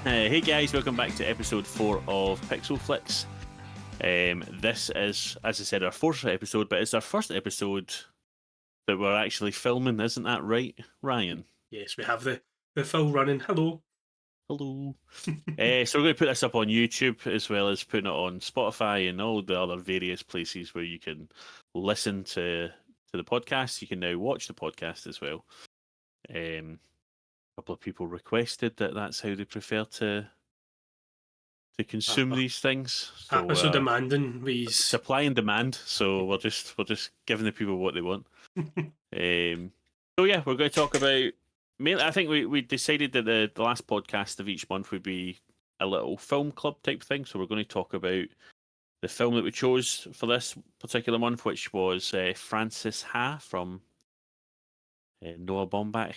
Hey guys, welcome back to episode 4 of Pixel Flicks. This is, as I said, our 4th episode, but it's our first episode that we're actually filming, isn't that right, Ryan? Yes, we have the full running. Hello. Hello. So we're going to put this up on YouTube as well as putting it on Spotify and all the other various places where you can listen to the podcast. You can now watch the podcast as well. A couple of people requested that that's how they prefer to consume these things. So, So demanding these. supply and demand. So we're just giving the people what they want. So yeah, we're going to talk about. Mainly, I think we decided that the last podcast of each month would be a little film club type thing. So we're going to talk about the film that we chose for this particular month, which was Francis Ha from Noah Baumbach,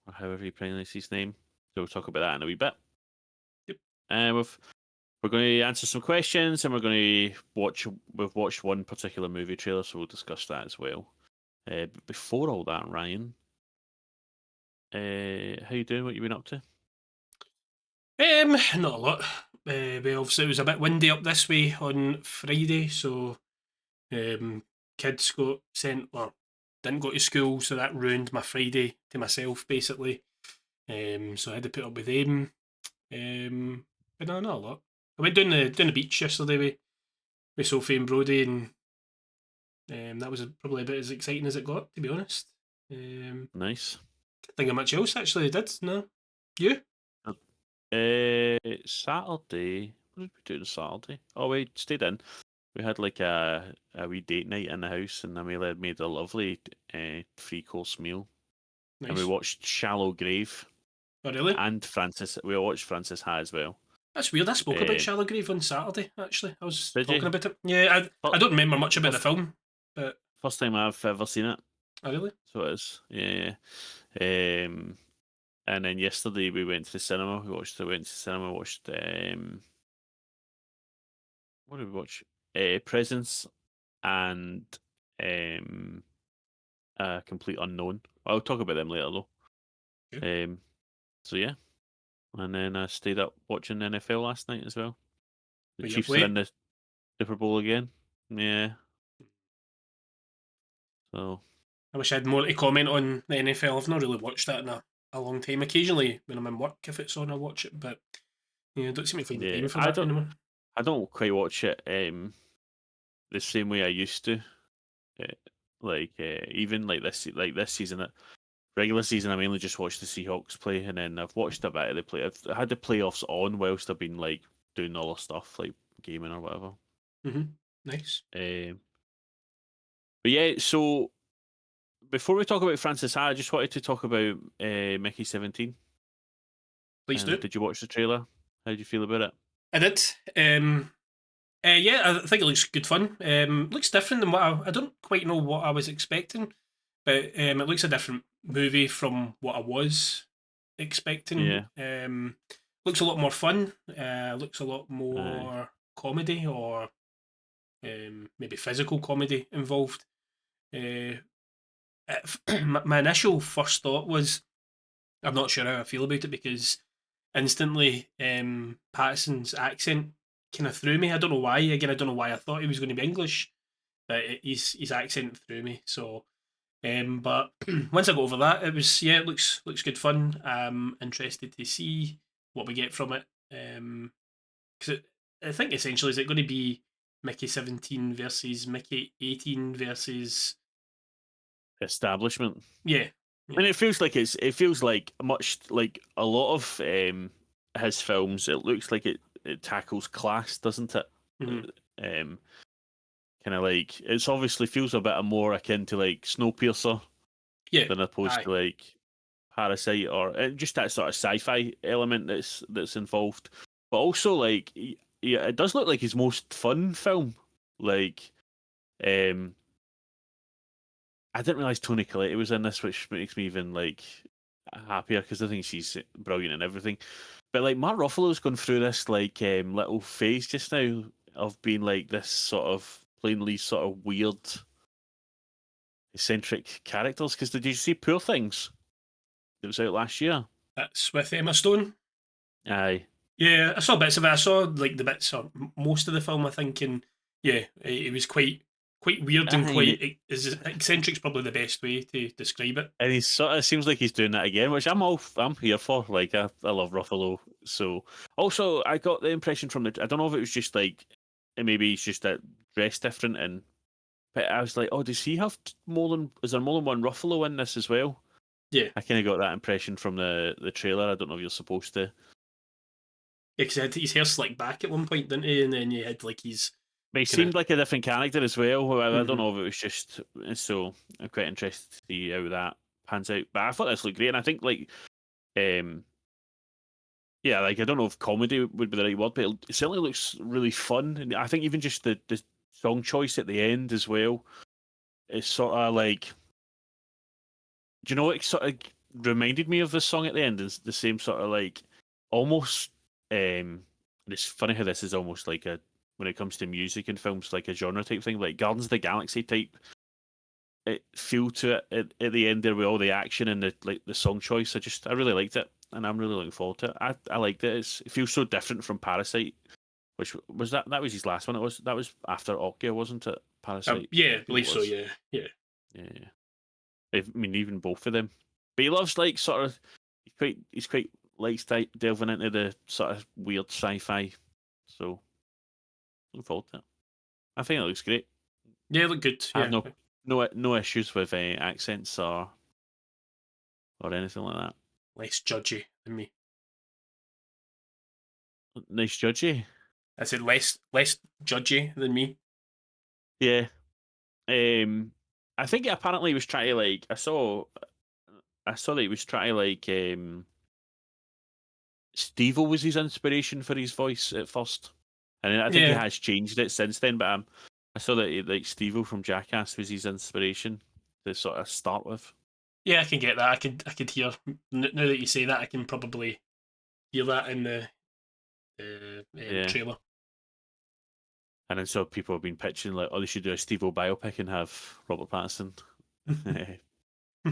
or however you pronounce his name. So we'll talk about that in a wee bit. Yep. We're going to answer some questions, and we're going to watch. We've watched one particular movie trailer, so we'll discuss that as well. But before all that, Ryan, how you doing? What you been up to? Not a lot. Well, obviously it was a bit windy up this way on Friday, so kids got sent or didn't go to school, so that ruined my Friday to myself basically. So I had to put up with them. But no, not a lot. I went down the beach yesterday with Sophie and Brody, and that was probably about as exciting as it got, to be honest. Nice. Can't think of much else actually. I did. No, you? Saturday. What did we do on Saturday? Oh, we stayed in. We had like a wee date night in the house, and then we made a lovely 3-course meal. Nice. And we watched Shallow Grave. Oh, really? And Francis. We watched Francis Ha as well. That's weird. I spoke about Shallow Grave on Saturday, actually. I was Did talking you? about it. Yeah, I don't remember much about the film, but... First time I've ever seen it. Oh, really? So it is. Yeah. And then yesterday we went to the cinema. Watched. What did we watch? Presence and Complete Unknown. I'll talk about them later though. Okay. So yeah. And then I stayed up watching NFL last night as well. The Chiefs are in the Super Bowl again. Yeah. So I wish I had more to comment on the NFL. I've not really watched that in a long time. Occasionally, when I'm in work, if it's on, I watch it, but I don't seem to find the time for that anymore. I don't quite watch it the same way I used to. Even like this season, regular season, I mainly just watched the Seahawks play, and then I've watched a bit of the play. I've had the playoffs on whilst I've been like doing all the stuff like gaming or whatever. Nice. But yeah, so before we talk about Francis Ha, I just wanted to talk about Mickey 17. Please do. Did you watch the trailer? How did you feel about it? I did. Yeah, I think it looks good fun. Looks different than what I don't quite know what I was expecting, but it looks a different movie from what I was expecting. Yeah. Looks a lot more fun. Looks a lot more comedy or maybe physical comedy involved. My initial first thought was, I'm not sure how I feel about it because instantly Patterson's accent kind of threw me. I don't know why. Again, I don't know why I thought he was going to be English, but his accent threw me. So, but once I got over that, it looks good fun. Interested to see what we get from it. Because I think essentially is it going to be Mickey 17 versus Mickey 18 versus Establishment. Yeah. And it feels like much like a lot of his films. It looks like it tackles class, doesn't it? Mm-hmm. Kind of like it's obviously feels a bit more akin to like Snowpiercer, than opposed to like Parasite or just that sort of sci-fi element that's involved. But also like it does look like his most fun film. Like, I didn't realize Toni Collette was in this, which makes me even like happier because I think she's brilliant in everything. But like Mark Ruffalo's gone through this like little phase just now of being like this sort of plainly sort of weird, eccentric characters. Because did you see Poor Things? It was out last year. That's with Emma Stone. Aye. Yeah, I saw bits of it. I saw like the bits or most of the film, I think, and yeah, it was quite weird and And, quite is eccentric's probably the best way to describe it. and he's sort of seems like he's doing that again, which I'm here for. Like I love Ruffalo. So also I got the impression from I don't know if it was just like maybe he's just dressed different, and but I was like, oh, does he have more than is there more than one Ruffalo in this as well? Yeah, I kind of got that impression from the trailer. I don't know if you're supposed to. because he had his hair slicked back at one point, didn't he? And then you had like his But he kind of. seemed like a different character as well. I don't Mhm. know if it was just so. I'm quite interested to see how that pans out. But I thought this looked great, and I think like um yeah, like I don't know if comedy would be the right word, but it certainly looks really fun. And I think even just the song choice at the end as well is sort of like, do you know what it sort of reminded me of the song at the end? Is the same sort of like almost. And it's funny how this is almost like a when it comes to music and films like a genre type thing, like Guardians of the Galaxy type. It feel to it at the end there with all the action and the song choice. I really liked it, and I'm really looking forward to it. I liked it. It feels so different from Parasite, which was that was his last one. That was after Okja, wasn't it? Parasite, Yeah, I I think it believe so. was. Yeah, yeah, Yeah, yeah. I mean, even both of them. But he loves like sort of he's quite likes delving into the sort of weird sci-fi. So looking forward to it. I think it looks great. yeah. Look good. I have Yeah, no issues with accents or anything like that. less judgy than me. Nice judgy. I said less judgy than me. Yeah. I think apparently he was trying to like I saw that he was trying to like Steve was his inspiration for his voice at first, and then I think he Yeah, has changed it since then. But I saw that like Steve from Jackass was his inspiration to sort of start with. yeah. I can get that. I could hear now that you say that. I can probably hear that in the Yeah, trailer. and then so people have been pitching like, oh, they should do a Steve biopic and have Robert Pattinson play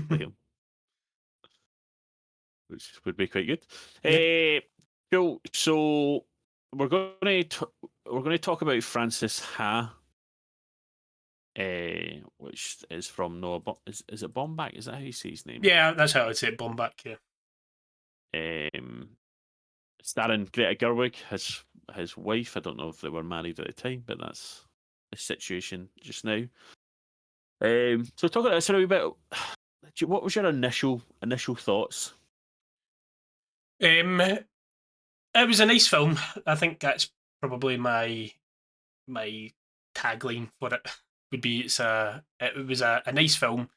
him, which would be quite good. Yeah. Cool. So we're we're going to talk about Francis Ha, which is from Noah. Is it Baumbach? Is that how you say his name? Yeah, that's how I'd say it. Bomb back. Yeah. Um, starring Greta Gerwig, his wife. I don't know if they were married at the time, but that's the situation just now. So talking about this a wee bit. What was your initial thoughts? It was a nice film. I think that's probably my tagline for it would be it was a nice film.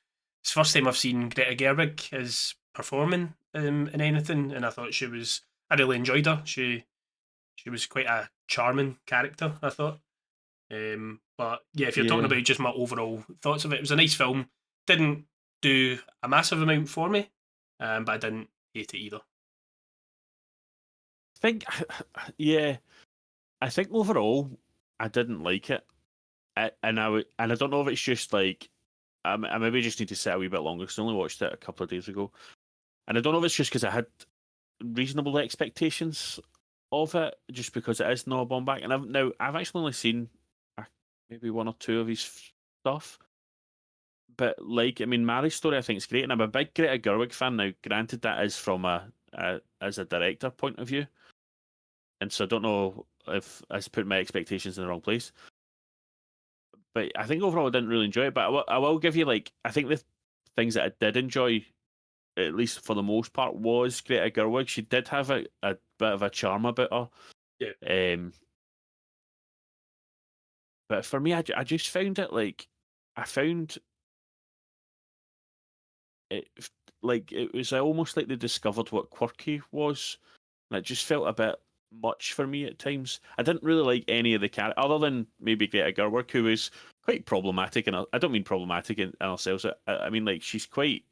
It's the first time I've seen Greta Gerwig as performing in anything, and I thought I really enjoyed her. She was quite a charming character, I thought. But yeah, if you're talking Yeah, about just my overall thoughts of it, it was a nice film. Didn't do a massive amount for me, but I didn't hate it either. I think yeah, I think overall I didn't like it, and I don't know if it's just like I maybe just need to sit a wee bit longer because I only watched it a couple of days ago, and I don't know if it's just because I had reasonable expectations of it, just because it is Noah Baumbach, and I've actually only seen maybe one or two of his stuff, but like I mean, Marriage Story I think is great, and I'm a big Greta Gerwig fan now. Granted, that is from a as a director point of view, and so I don't know if I put my expectations in the wrong place. But I think overall I didn't really enjoy it. But I will give you like I think the things that I did enjoy, at least for the most part, was Greta Gerwig. She did have a bit of a charm about her. Yeah, Um, but for me, I just found it like I found it like it was almost like they discovered what quirky was, and it just felt a bit much for me at times. I didn't really like any of the characters other than maybe Greta Gerwig, who is quite problematic, and I don't mean problematic in ourselves. I mean like she's quite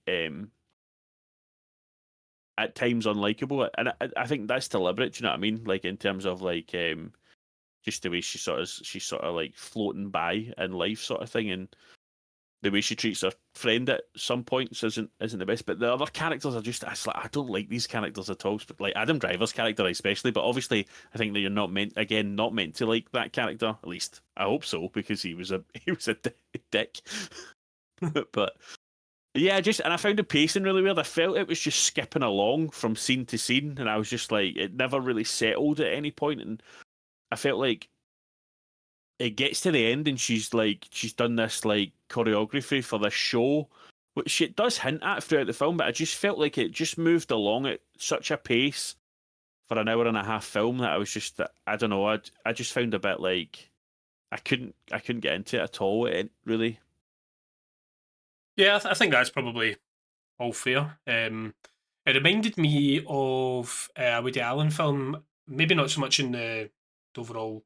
at times unlikable, and I think that's deliberate. Do you know what I mean? Like in terms of like just the way she's sort of like floating by in life, sort of thing, and the way she treats her friend at some points isn't the best. But the other characters are just I don't like these characters at all. But like Adam Driver's character especially. But obviously, I think that you're not meant to like that character. At least I hope so, because he was a dick. But yeah, I found the pacing really weird. I felt it was just skipping along from scene to scene, and I was just like, it never really settled at any point, and I felt like it gets to the end and she's done this like choreography for this show, which it does hint at throughout the film, but I just felt like it just moved along at such a pace for an hour and a half film that I was just, I don't know, I just found a bit like I couldn't get into it at all. It really. Yeah, I think that's probably all fair. It reminded me of a Woody Allen film, maybe not so much in the overall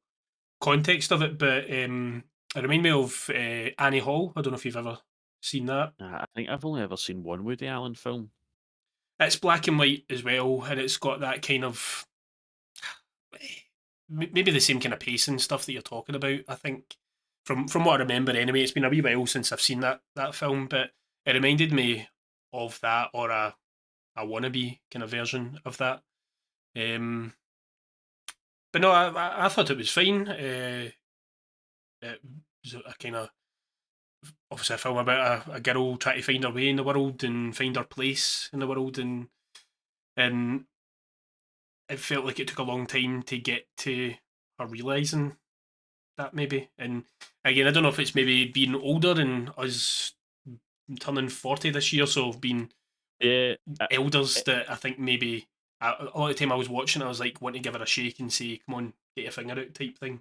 context of it, but it reminded me of Annie Hall. I don't know if you've ever seen that. I think I've only ever seen one Woody Allen film. It's black and white as well, and it's got that kind of maybe the same kind of pace and stuff that you're talking about. I think from what I remember anyway, it's been a wee while since I've seen that film, but it reminded me of that, or a wannabe kind of version of that. Um, but no, I thought it was fine. It was a kind of obviously a film about a girl trying to find her way in the world and find her place in the world, and it felt like it took a long time to get to her realizing that maybe. And again, I don't know if it's maybe being older and us turning 40 this year, so being Yeah, elders that I think maybe a lot of the time I was watching, I was like wanting to give her a shake and say, "Come on, get your finger out," type thing.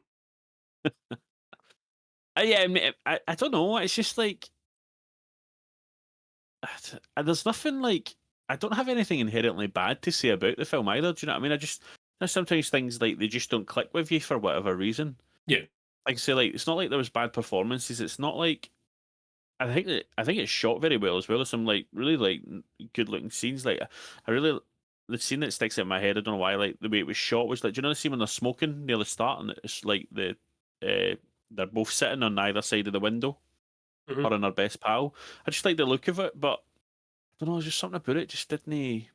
yeah. I don't know. It's just like there's nothing like I don't have anything inherently bad to say about the film either. Do you know what I mean? There's sometimes things like they just don't click with you for whatever reason. Yeah, Like I say, like it's not like there was bad performances. It's not like I think it's shot very well as well. There's some like really like good looking scenes. Like I really the scene that sticks out in my head. I don't know why. Like the way it was shot was like, do you know the scene when they're smoking near the start and it's like they're both sitting on either side of the window, hmm her and her best pal. I just like the look of it, but I don't know. There's just something about it. Just didn't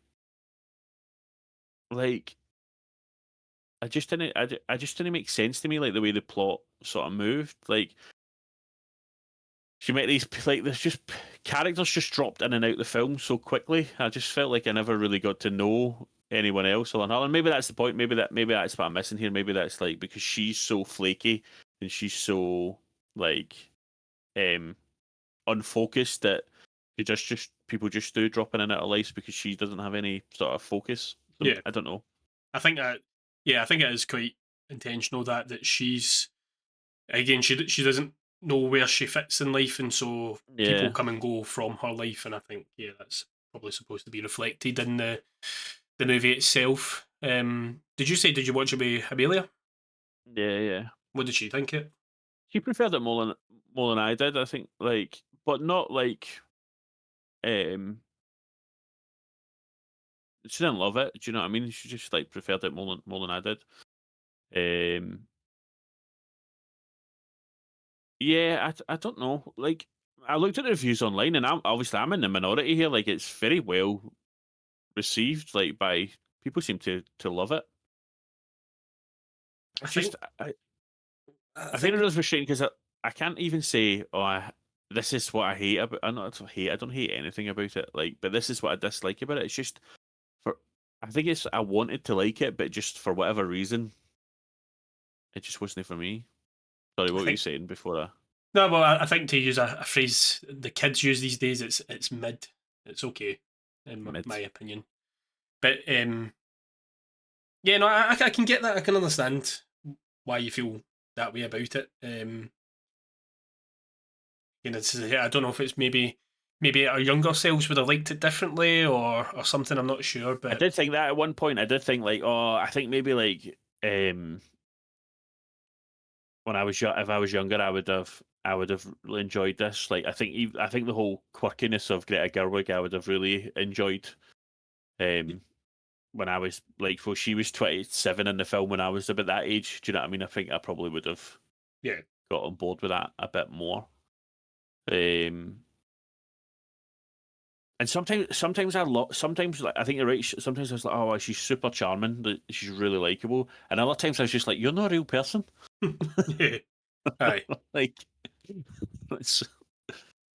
like. I just didn't make sense to me. Like the way the plot sort of moved. Like she met these like there's just characters just dropped in and out the film so quickly. I just felt like I never really got to know anyone else or another. And maybe that's the point. Maybe that's what I'm missing here. Maybe that's like because she's so flaky and she's so like um unfocused that you just people just do dropping in at her lives because she doesn't have any sort of focus. So, yeah. I don't know. I think that yeah, I think it is quite intentional that she's again she doesn't know where she fits in life, and so people Yeah, come and go from her life, and I think yeah, that's probably supposed to be reflected in the movie itself. Did you watch it with Amelia? yeah. What did she think it? She preferred it more than I did. I think like, but not like um. She didn't love it. Do you know what I mean? She just like preferred it more than I did. Um. Yeah, I don't know. Like, I looked at the reviews online, and I'm in the minority here. Like, it's very well received. Like, by people seem to love it. I It's think just I I find it think really frustrating because I can't even say, oh, this is what I hate about. I don't hate anything about it. Like, but this is what I dislike about it. It's just for. I think it's I wanted to like it, but just for whatever reason, it just wasn't for me. Sorry, I what were you think saying before? no, well, I think to use a phrase the kids use these days, it's mid. It's okay, in my Mid. opinion. But yeah, no, I can get that. I can understand why you feel that way about it. I don't know if it's maybe our younger selves would have liked it differently or something. I'm not sure, I but did think that at one point. I did think like, oh, I think maybe like when if I was younger, I would have really enjoyed this. Like, I think the whole quirkiness of Greta Gerwig, I would have really enjoyed. Um, when I was like, well, she was 27 in the film when I was about that age. Do you know what I mean? I think I probably would have yeah, got on board with that a bit more. Um, and sometimes sometimes like I think you're right. Sometimes I was like, oh, she's super charming. She's really likable. And other times I was just like, you're not a real person. Yeah. Aye. Like, it's,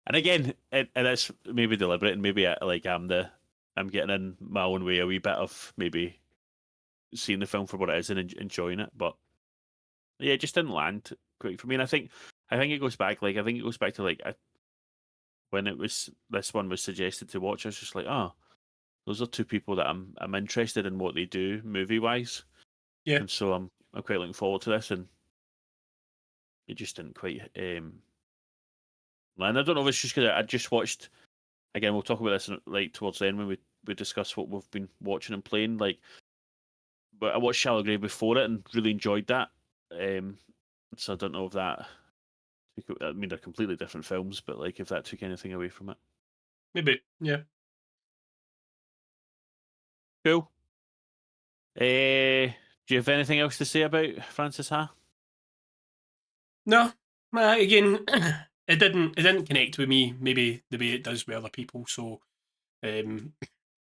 and again, and it's maybe deliberate, and maybe I'm getting in my own way a wee bit of maybe seeing the film for what it is and enjoying it. But yeah, it just didn't land quite for me. And I think it goes back. Like I think it goes back to like when it was this one was suggested to watch. I was just like, oh, those are two people that I'm interested in what they do movie wise, Yeah. and so I'm quite looking forward to this. And it just didn't quite land. I don't know if it's just because I just watched. Again, we'll talk about this like towards the end when we discuss what we've been watching and playing. Like, but I watched Shallow Grave before it and really enjoyed that. So I don't know if that. I mean, they're completely different films, but like if that took anything away from it. Maybe. Yeah. Cool. Do you have anything else to say about Francis Ha? No. Again, it didn't connect with me maybe the way it does with other people. So um,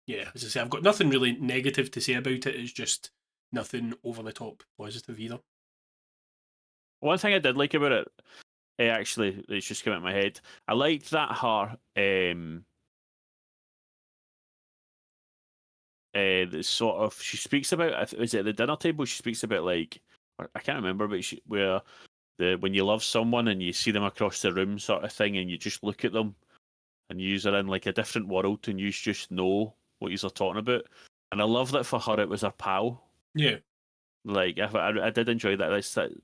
yeah, as I say, I've got nothing really negative to say about it. It's just nothing over the top positive either. One thing I did like about it, actually, it's just come out of my head. I liked that her the sort of she speaks about. Is it at the dinner table? She speaks about like I can't remember, but where the when you love someone and you see them across the room, sort of thing, and you just look at them and you are in like a different world and you just know what you're talking about. And I love that for her, it was her pal. Yeah. Like I did enjoy that.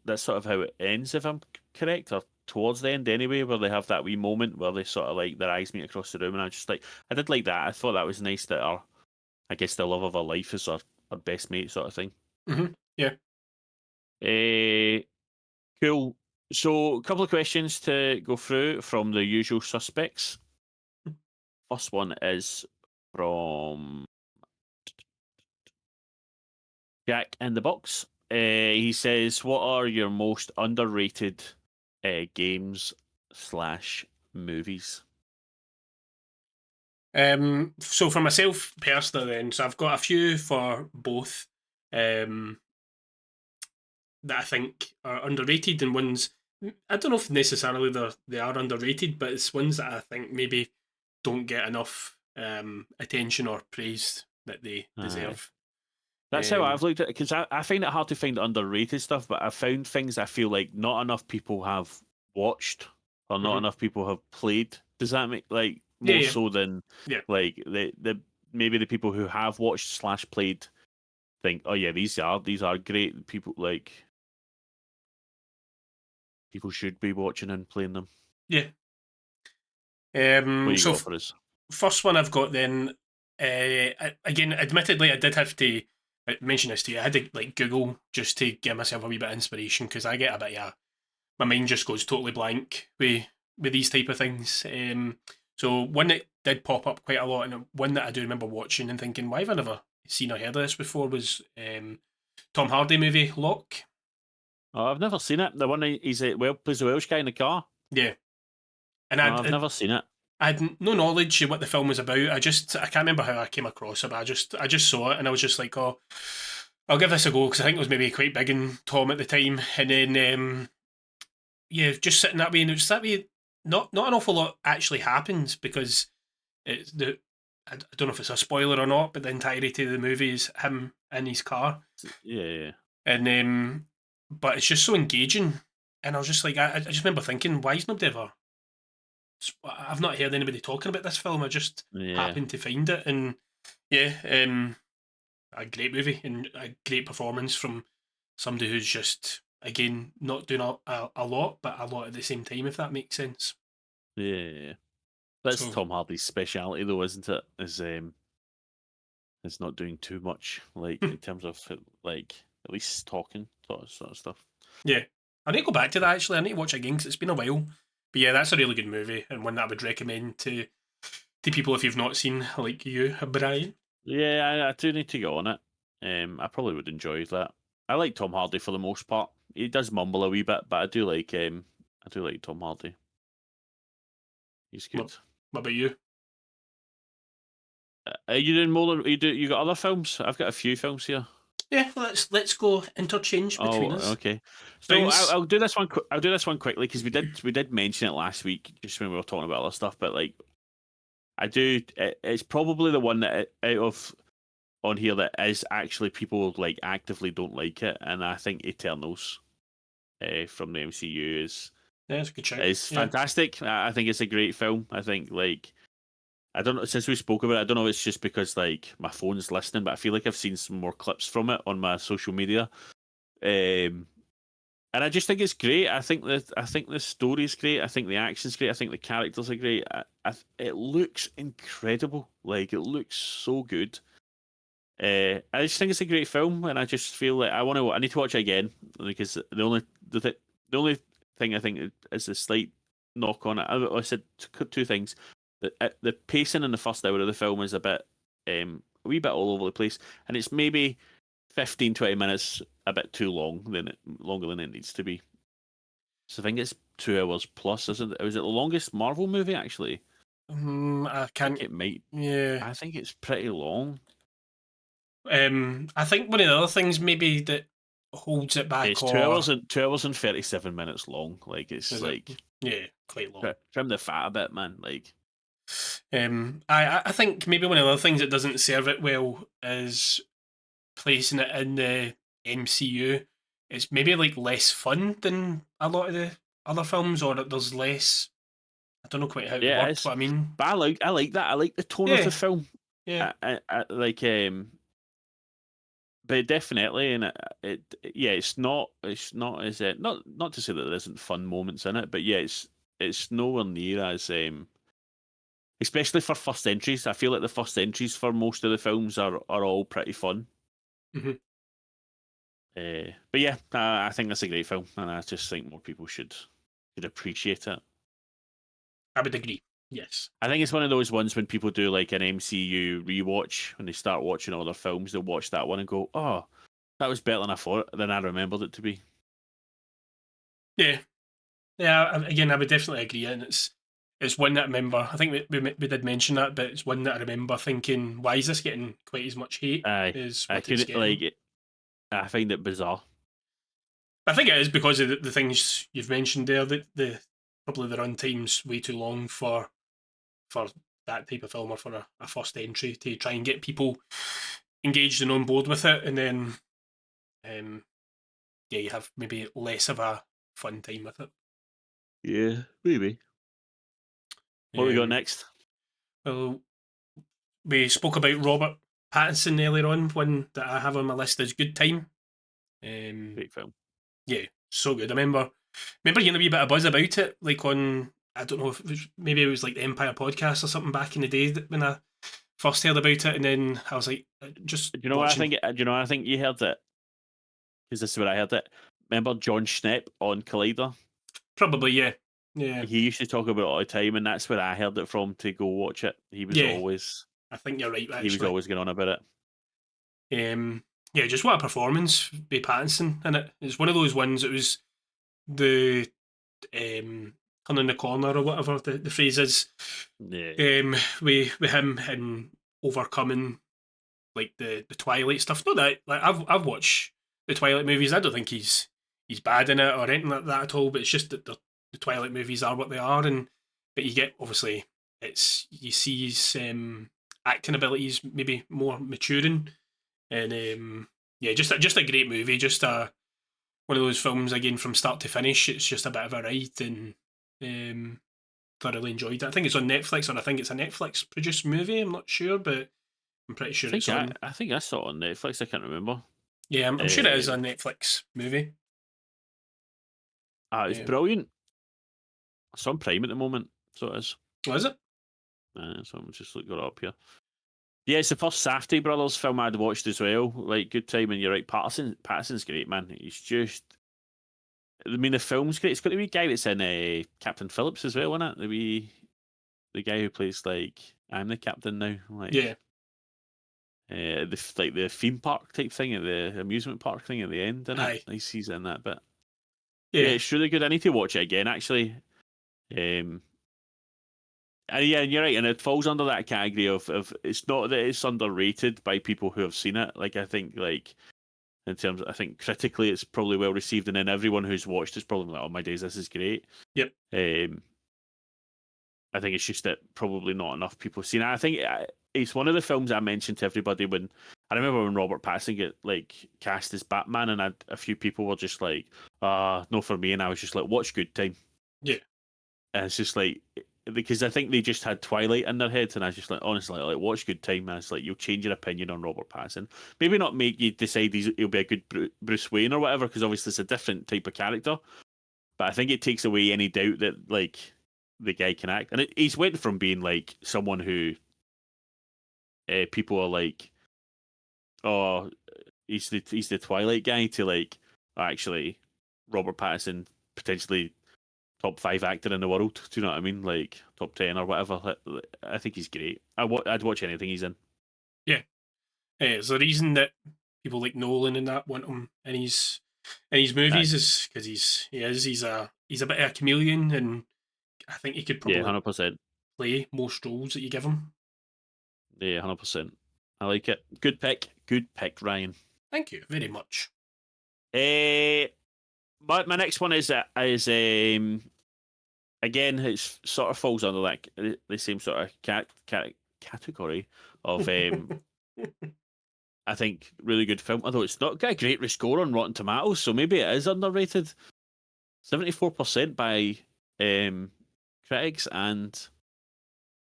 That's sort of how it ends, if I'm correct, or towards the end anyway, where they have that wee moment where they sort of like their eyes meet across the room, and I just like I did like that. I thought that was nice that I guess the love of her life is her best mate sort of thing. Yeah. Eh, cool. So a couple of questions to go through from the usual suspects. First one is from Jack in the Box. He says, "What are your most underrated games slash movies?" So for myself personally, then, so I've got a few for both that I think are underrated, and ones I don't know if necessarily they are underrated, but it's ones that I think maybe don't get enough attention or praise that they Aye. deserve. That's how Um, I've looked at it, because I find it hard to find underrated stuff, but I've found things I feel like not enough people have watched or not mhm. enough people have played. Does that make like Yeah, more yeah, so than yeah, like the maybe the people who have watched slash played think, oh yeah, these are great people, like people should be watching and playing them. yeah. What you So got for us? first one I've got then. Again, admittedly, I did have to mention this to you. I had to like Google just to give myself a wee bit of inspiration because I get a bit my mind just goes totally blank with these type of things. So one that did pop up quite a lot, and one that I do remember watching and thinking, why have I never seen or heard of this before? Was Tom Hardy movie Lock. Oh, I've never seen it. The one plays the Welsh guy in the car. Yeah, and No, I've never seen it. I had no knowledge of what the film was about. I can't remember how I came across it, but I just saw it and I was just like, oh, I'll give this a go because I think it was maybe quite big in Tom at the time. And then yeah, just sitting that way, and it was that way. Not an awful lot actually happens because it's the I don't know if it's a spoiler or not, but the entirety of the movie is him in his car, Yeah, yeah, and but it's just so engaging. And I was just like, I just remember thinking, why is nobody ever? I've not heard anybody talking about this film. I just yeah. happened to find it, and yeah, a great movie and a great performance from somebody who's just again not doing a lot, but a lot at the same time. If that makes sense. Yeah. That's So Tom Hardy's speciality, though, isn't it? Is not doing too much, like in terms of like at least talking sort of stuff. yeah, I need to go back to that actually. I need to watch it again because it's been a while. But yeah, that's a really good movie and one that I would recommend to people if you've not seen, like you, Brian. Yeah, I do need to go on it. I probably would enjoy that. I like Tom Hardy for the most part. He does mumble a wee bit, but I do like Tom Hardy. He's good. What about you? Are you doing more than you got other films? I've got a few films here. Yeah, let's go interchange between Oh, us. okay. So Bounce. I'll do this one. I'll do this one quickly because we did mention it last week just when we were talking about other stuff. But like, I do. It's probably the one that out of on here that is actually people like actively don't like it, and I think Eternals, from the MCU Yeah, that's a good shout. is Yeah. fantastic. I think it's a great film. I think like I don't know since we spoke about it. I don't know if it's just because like my phone's listening, but I feel like I've seen some more clips from it on my social media. Um, and I just think it's great. I think the story's great. I think the action's great. I think the characters are great. It looks incredible. Like it looks so good. I just think it's a great film, and I just feel like I need to watch it again because the only thing I think is a slight knock on it. I said two things. The pacing in the first hour of the film is a wee bit all over the place, and it's maybe 15, 20 minutes a bit too longer than it needs to be. So I think it's 2 hours plus, isn't it? Was it the longest Marvel movie actually? I I think can't. it might. Yeah. I think it's pretty long. I think one of the other things maybe that holds it back, It's two or hours and 37 minutes long. Like it's is it? like Yeah, quite long. trim the fat a bit, man. Like I think maybe one of the other things that doesn't serve it well is placing it in the MCU. It's maybe like less fun than a lot of the other films, or there's less. I don't know quite how to yeah, word it's. what I mean. But I like that. I like the tone of Yeah, the film. yeah. I like but definitely, and yeah, it's not as not to say that there isn't fun moments in it, but yeah, it's nowhere near as especially for first entries. I feel like the first entries for most of the films are all pretty fun. hmm But yeah, I think that's a great film, and I just think more people should appreciate it. I would agree. Yes. I think it's one of those ones when people do like an MCU rewatch when they start watching other films, they'll watch that one and go, "Oh, that was better than I remembered it to be." Yeah. Yeah. Again, I would definitely agree, and it's one that I remember. I think we did mention that, but it's one that I remember thinking, why is this getting quite as much hate I as I what it's couldn't like getting? it. I find it bizarre. I think it is because of the things you've mentioned there. That probably the run time's way too long for that type of film, or for a first entry, to try and get people engaged and on board with it, and then um, yeah, you have maybe less of a fun time with it. Yeah, maybe. What we got Um, next? well, we spoke about Robert Pattinson earlier on. One that I have on my list is Good Time. Um, Great film. yeah, so good. I remember hearing a wee bit of buzz about it, like on, I don't know if maybe it was like the Empire podcast or something back in the day when I first heard about it, and then I was like, just Do you know what I watching. think? Do you know what I think you heard it? Because this is where I heard it. Remember John Schnepp on Collider? Probably, yeah, yeah, He used to talk about it all the time, and that's where I heard it from to go watch it. yeah. I think you're right, He was actually. always going on about it. Um, yeah, just what a performance by Pattinson in it. It's one of those ones. It was the turning the corner or whatever the phrase is. Yeah, With him and overcoming like the Twilight stuff. Not that like I've watched the Twilight movies. I don't think he's bad in it or anything like that at all. But it's just that the Twilight movies are what they are, and but you get obviously it's you see his acting abilities maybe more maturing, and yeah, just a great movie. Just one of those films again from start to finish. It's just a bit of a ride, and um, thoroughly enjoyed it. I think it's on Netflix, or I think it's a Netflix produced movie. I'm not sure, but I'm pretty sure it's on. I think I saw it on Netflix. I can't remember. Yeah, I'm sure it is a Netflix movie. It was Yeah, brilliant. It's on Prime at the moment, so it is. was it? So I'm just looking it up here. Yeah, it's the first Safdie brothers film I'd watched as well. Like, good time, and you're right. Patterson's great, man. He's just. I mean, the film's great. It's got the wee guy that's in Captain Phillips as well, isn't it? The guy who plays like I'm the captain now, Yeah, the theme park type thing at the amusement park thing at the end, isn't it? aye, He's in that bit. Yeah, yeah. it's really good. I need to watch it again actually. Um, Yeah, and you're right, and it falls under that category of it's not that it's underrated by people who have seen it. Like I think in terms, I think critically it's probably well received, and then everyone who's watched it's probably like, oh my days, this is great. Yep. I think it's just that probably not enough people have seen it. I think it's one of the films I mentioned to everybody when I remember when Robert Pattinson get like cast as Batman, and a few people were just like, no for me, and I was just like, watch Good Time. Yeah. And it's just like because I think they just had Twilight in their heads, and I was just like, honestly, like watch Good Time, and it's like you'll change your opinion on Robert Pattinson. Maybe not make you decide he'll be a good Bruce Wayne or whatever, because obviously it's a different type of character. But I think it takes away any doubt that like the guy can act, and he's went from being like someone who people are like, oh, he's the Twilight guy, to like actually Robert Pattinson potentially top 5 actor in the world. Do you know what I mean? Like top 10 or whatever. I think he's great. I'd watch anything he's in. Yeah. It's the reason that people like Nolan and that want him in his movies is because he's a bit of a chameleon, and I think he could Yeah, probably 100%. play most roles that you give him. Yeah, 100%. I like it. Good pick, Ryan. Thank you very much. My next one is again, it sort of falls under that the same sort of category of I think really good film. Although it's not got a great score on Rotten Tomatoes, so maybe it is underrated. 74% by critics and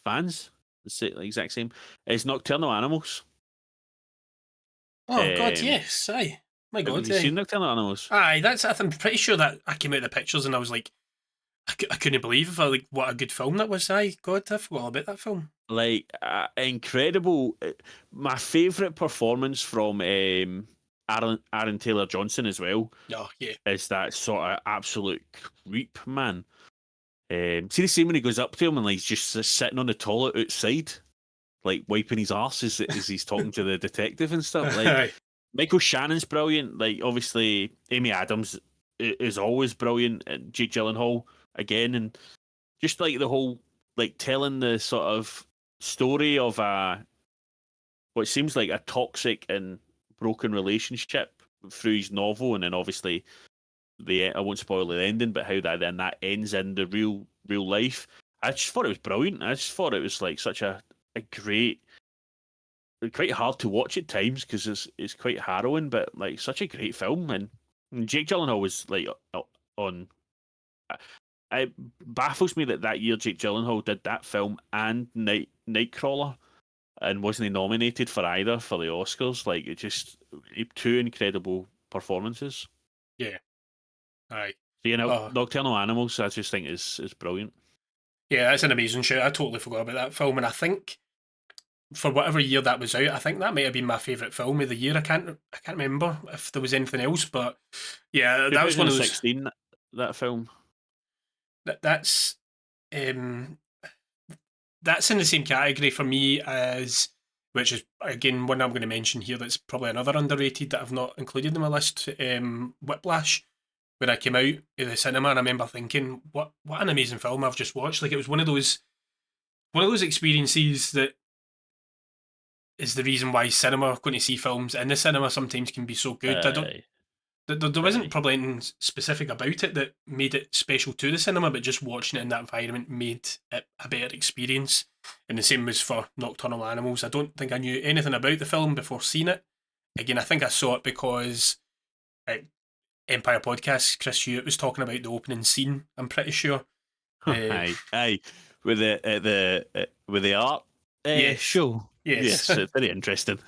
fans. The exact same. It's Nocturnal Animals. Oh God, yes, aye. My God, have you seen Nocturnal Animals? Aye, I'm pretty sure that I came out of the pictures and I was like, I couldn't believe like what a good film that was. Aye, God, I forgot all about that film. Like incredible. My favourite performance from Aaron Taylor Johnson as well. Oh yeah, is that sort of absolute creep, man. See the scene when he goes up to him and like he's just sitting on the toilet outside, like wiping his arse as he's talking to the detective and stuff. Like Michael Shannon's brilliant. Like obviously Amy Adams is always brilliant, and Jake Gyllenhaal again, and just like the whole like telling the sort of story of what seems like a toxic and broken relationship through his novel, and then obviously I won't spoil the ending, but how that ends in the real life. I just thought it was brilliant. I just thought it was like such a great, quite hard to watch at times because it's quite harrowing, but like such a great film. And Jake Gyllenhaal was like on. It baffles me that year Jake Gyllenhaal did that film and Nightcrawler, and wasn't he nominated for either for the Oscars. Like it just two incredible performances. yeah, aye. So, Nocturnal Animals, I just think is brilliant. Yeah, that's an amazing show. I totally forgot about that film, and I think for whatever year that was out, I think that might have been my favourite film of the year. I can't remember if there was anything else, but yeah, that was one of those. 2016, that film. That's that's in the same category for me as, which is again one I'm going to mention here. That's probably another underrated that I've not included in my list. Whiplash, when I came out of the cinema, and I remember thinking, what an amazing film I've just watched. Like it was one of those experiences that is the reason why cinema, going to see films in the cinema, sometimes can be so good. I don't. There wasn't probably anything specific about it that made it special to the cinema, but just watching it in that environment made it a better experience. And the same was for Nocturnal Animals. I don't think I knew anything about the film before seeing it. Again, I think I saw it because Empire Podcast, Chris Hewitt was talking about the opening scene, I'm pretty sure. Aye, with the art show. Yes, it's very interesting.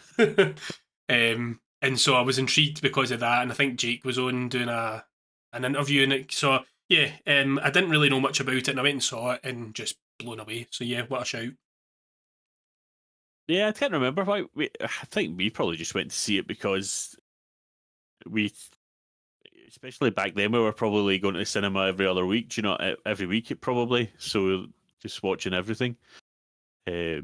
And so I was intrigued because of that, and I think Jake was on doing an interview, and so yeah, I didn't really know much about it, and I went and saw it, and just blown away. So yeah, what a shout! Yeah, I can't remember why. I think we probably just went to see it because especially back then, we were probably going to the cinema every other week. Do you know, every week probably. So just watching everything. But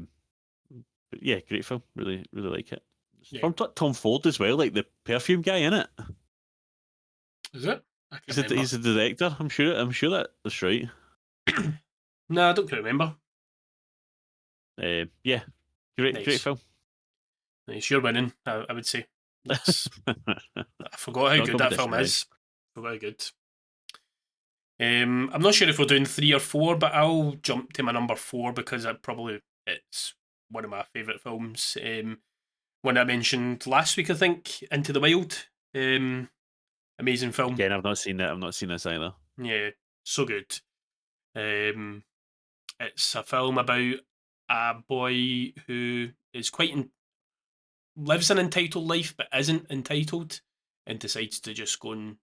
yeah, great film. Really, really like it. Yeah. From Tom Ford as well, like the perfume guy in it. Is it? He's the director. I'm sure that's right. No, I don't remember. Yeah, great Nice. film. Nice. You're winning, I would say. It's, I forgot how Not good that film competition, right? is. Forgot how good. I'm not sure if we're doing 3 or 4, but I'll jump to my number 4 because it's one of my favourite films. One I mentioned last week, I think, Into the Wild. Amazing film. Again, I've not seen it. I've not seen this either. Yeah, so good. Um, it's a film about a boy who is lives an entitled life but isn't entitled and decides to just go and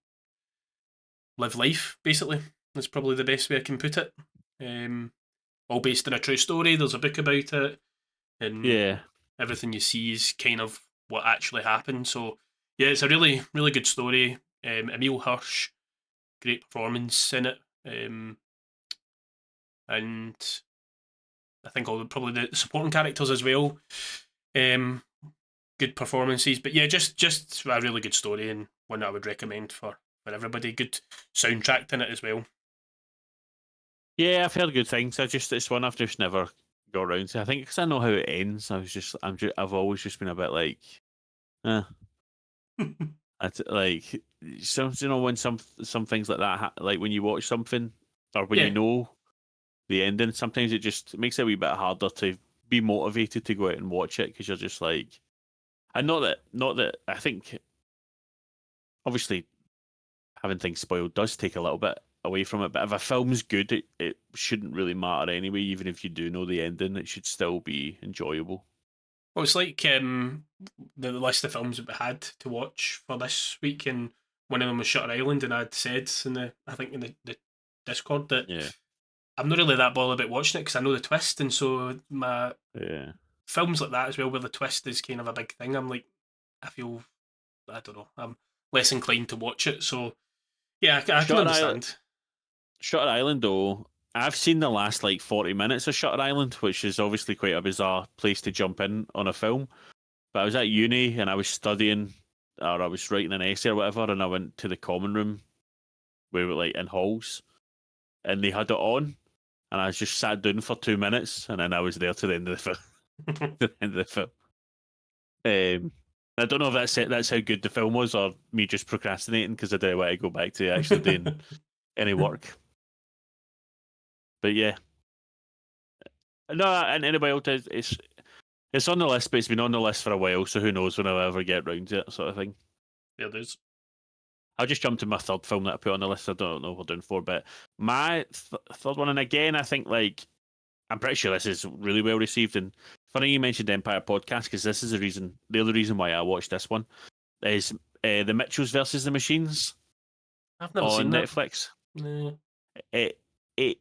live life, basically. That's probably the best way I can put it. Um, all based on a true story. There's a book about it, and Yeah, everything you see is kind of what actually happened. So, yeah, it's a really, really good story. Emile Hirsch, great performance in it. And I think probably the supporting characters as well. Um, good performances, but yeah, just a really good story and one that I would recommend for everybody. Good soundtrack in it as well. yeah, I've heard good things. It's one I've just never got around to. I think because I know how it ends. I've always just been a bit like, eh. Like some, when some things like that, like when you watch something or when you Yeah. know the ending, sometimes it makes it a wee bit harder to be motivated to go out and watch it because you're just like, and not that I think obviously having things spoiled does take a little bit away from it, but if a film's good, it shouldn't really matter anyway. Even if you do know the ending, it should still be enjoyable. Well, it's like the list of films that we had to watch for this week, and one of them was Shutter Island, and I'd said I think in the Discord that Yeah, I'm not really that bothered about watching it because I know the twist, and so my yeah. films like that as well, where the twist is kind of a big thing. I'm like, I feel I don't know, I'm less inclined to watch it. So yeah, I can Shutter Island, understand. Shutter Island, though. I've seen the last like 40 minutes of Shutter Island, which is obviously quite a bizarre place to jump in on a film. But I was at uni and I was studying, or I was writing an essay or whatever, and I went to the common room where we were like in halls, and they had it on, and I just sat down for 2 minutes, and then I was there to the end of the film. To the end of the film. I don't know if that's how good the film was, or me just procrastinating because I didn't want to go back to actually doing any work. But yeah, no, and anybody else it's on the list, but it's been on the list for a while, so who knows when I'll ever get round to it, sort of thing. There it is. I'll just jump to my third film that I put on the list. I don't know if we're doing four, but my third one, and again, I think like I'm pretty sure this is really well received. And funny you mentioned Empire podcast because this is the other reason why I watched this one is the Mitchells versus the Machines I've never on seen that. Netflix. No. It it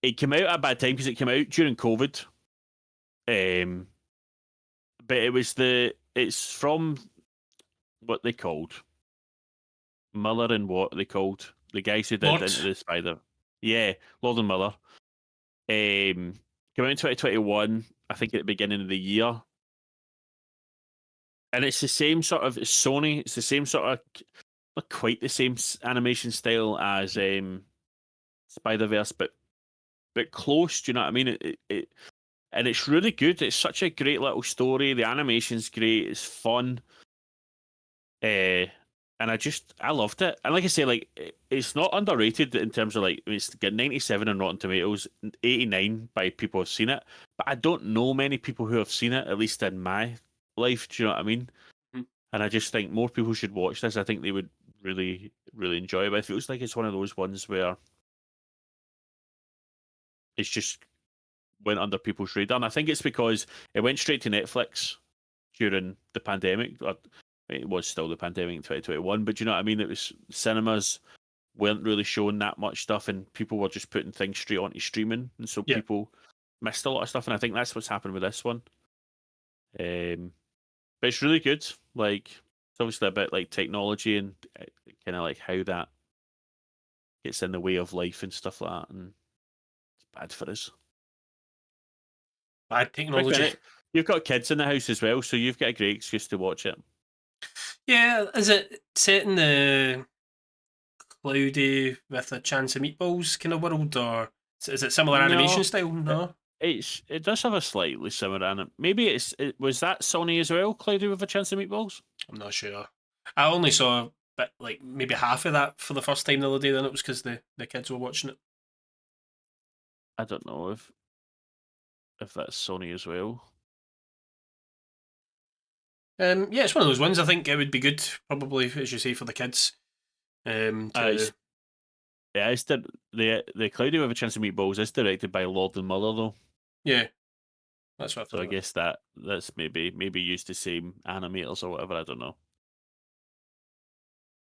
it came out at a bad time because it came out during COVID. Um, but it's from what they called Miller and what they called the guys who did Lord. Into the Spider. Yeah, Lord and Miller. Came out in 2021, I think at the beginning of the year. And it's the same sort of it's Sony. It's the same sort of not quite the same animation style as Spider Verse, but close. Do you know what I mean? And it's really good. It's such a great little story. The animation's great. It's fun. And I loved it. And like I say, like it's not underrated in terms of like it's got 97 on Rotten Tomatoes, 89 by people who've seen it. But I don't know many people who have seen it, at least in my life. Do you know what I mean? Mhm. And I just think more people should watch this. I think they would really, really enjoy it. But it feels like it's one of those ones where it's just went under people's radar. And I think it's because it went straight to Netflix during the pandemic. It was still the pandemic in 2021, but you know what I mean? It was cinemas weren't really showing that much stuff, and people were just putting things straight onto streaming, and so Yeah. people missed a lot of stuff. And I think that's what's happened with this one. But it's really good. Like it's obviously about like technology and kind of like how that gets in the way of life and stuff like that, and it's bad for us. Bad Quick technology. minute, you've got kids in the house as well, so you've got a great excuse to watch it. Yeah, is it set in the cloudy with a chance of meatballs kind of world, or is it similar No, animation style? it, No. it does have a slightly similar maybe was that Sony as well, Cloudy with a Chance of Meatballs? I'm not sure. I only saw like maybe half of that for the first time the other day. Then it was because the kids were watching it. I don't know if that's Sony as well. Yeah, it's one of those ones. I think it would be good, probably as you say, for the kids. To Yeah, it's the Cloudy with a Chance of Meatballs is directed by Lord and Miller though. yeah, that's what I So I thought. guess that's maybe used the same animators or whatever. I don't know.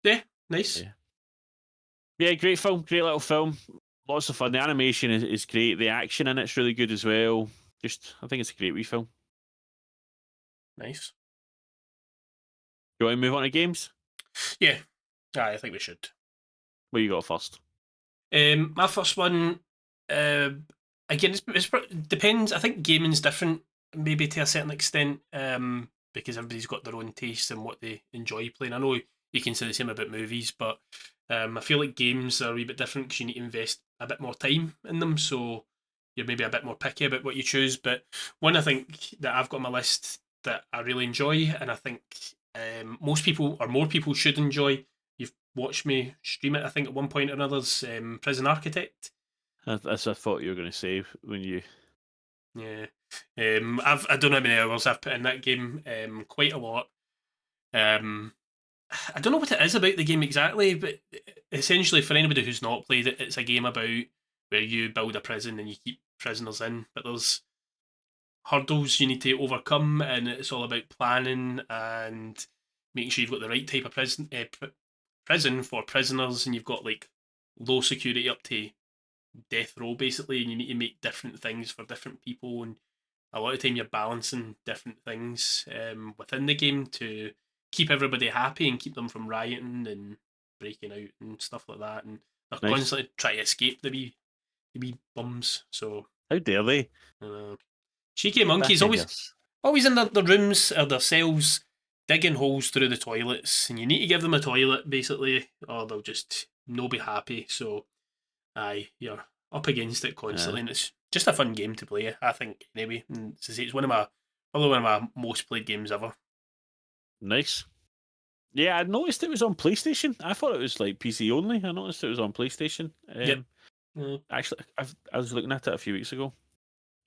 Yeah, nice. Yeah, great film, great little film. Lots of fun. The animation is great. The action in it's really good as well. I think it's a great wee film. Nice. You want to move on to games? Yeah, I think we should. What you got first? My first one, uh, again, depends. I think gaming's different, maybe to a certain extent, because everybody's got their own taste and what they enjoy playing. I know you can say the same about movies, but I feel like games are a wee bit different because you need to invest a bit more time in them. So you're maybe a bit more picky about what you choose. But one I think that I've got on my list that I really enjoy, and I think most people or more people should enjoy. You've watched me stream it, I think, at one point or another's Prison Architect. As I thought you were going to say when you. Yeah, I don't know how many hours I've put in that game. Quite a lot. Um, I don't know what it is about the game exactly, but essentially, for anybody who's not played it, it's a game about where you build a prison and you keep prisoners in, but there's hurdles you need to overcome, and it's all about planning and making sure you've got the right type of prison for prisoners, and you've got like low security up to death row basically, and you need to make different things for different people, and a lot of time you're balancing different things within the game to keep everybody happy and keep them from rioting and breaking out and stuff like that, and they're Nice. constantly trying to escape the wee bums. So How dare they? Cheeky monkeys always in their rooms or their cells digging holes through the toilets, and you need to give them a toilet basically, or they'll just no be happy. So, aye, you're up against it constantly, and it's just a fun game to play. I think anyway. And as I say, it's probably one of my most played games ever. Nice. Yeah, I noticed it was on PlayStation. I thought it was like PC only. I noticed it was on PlayStation. Yep. Actually, I was looking at it a few weeks ago.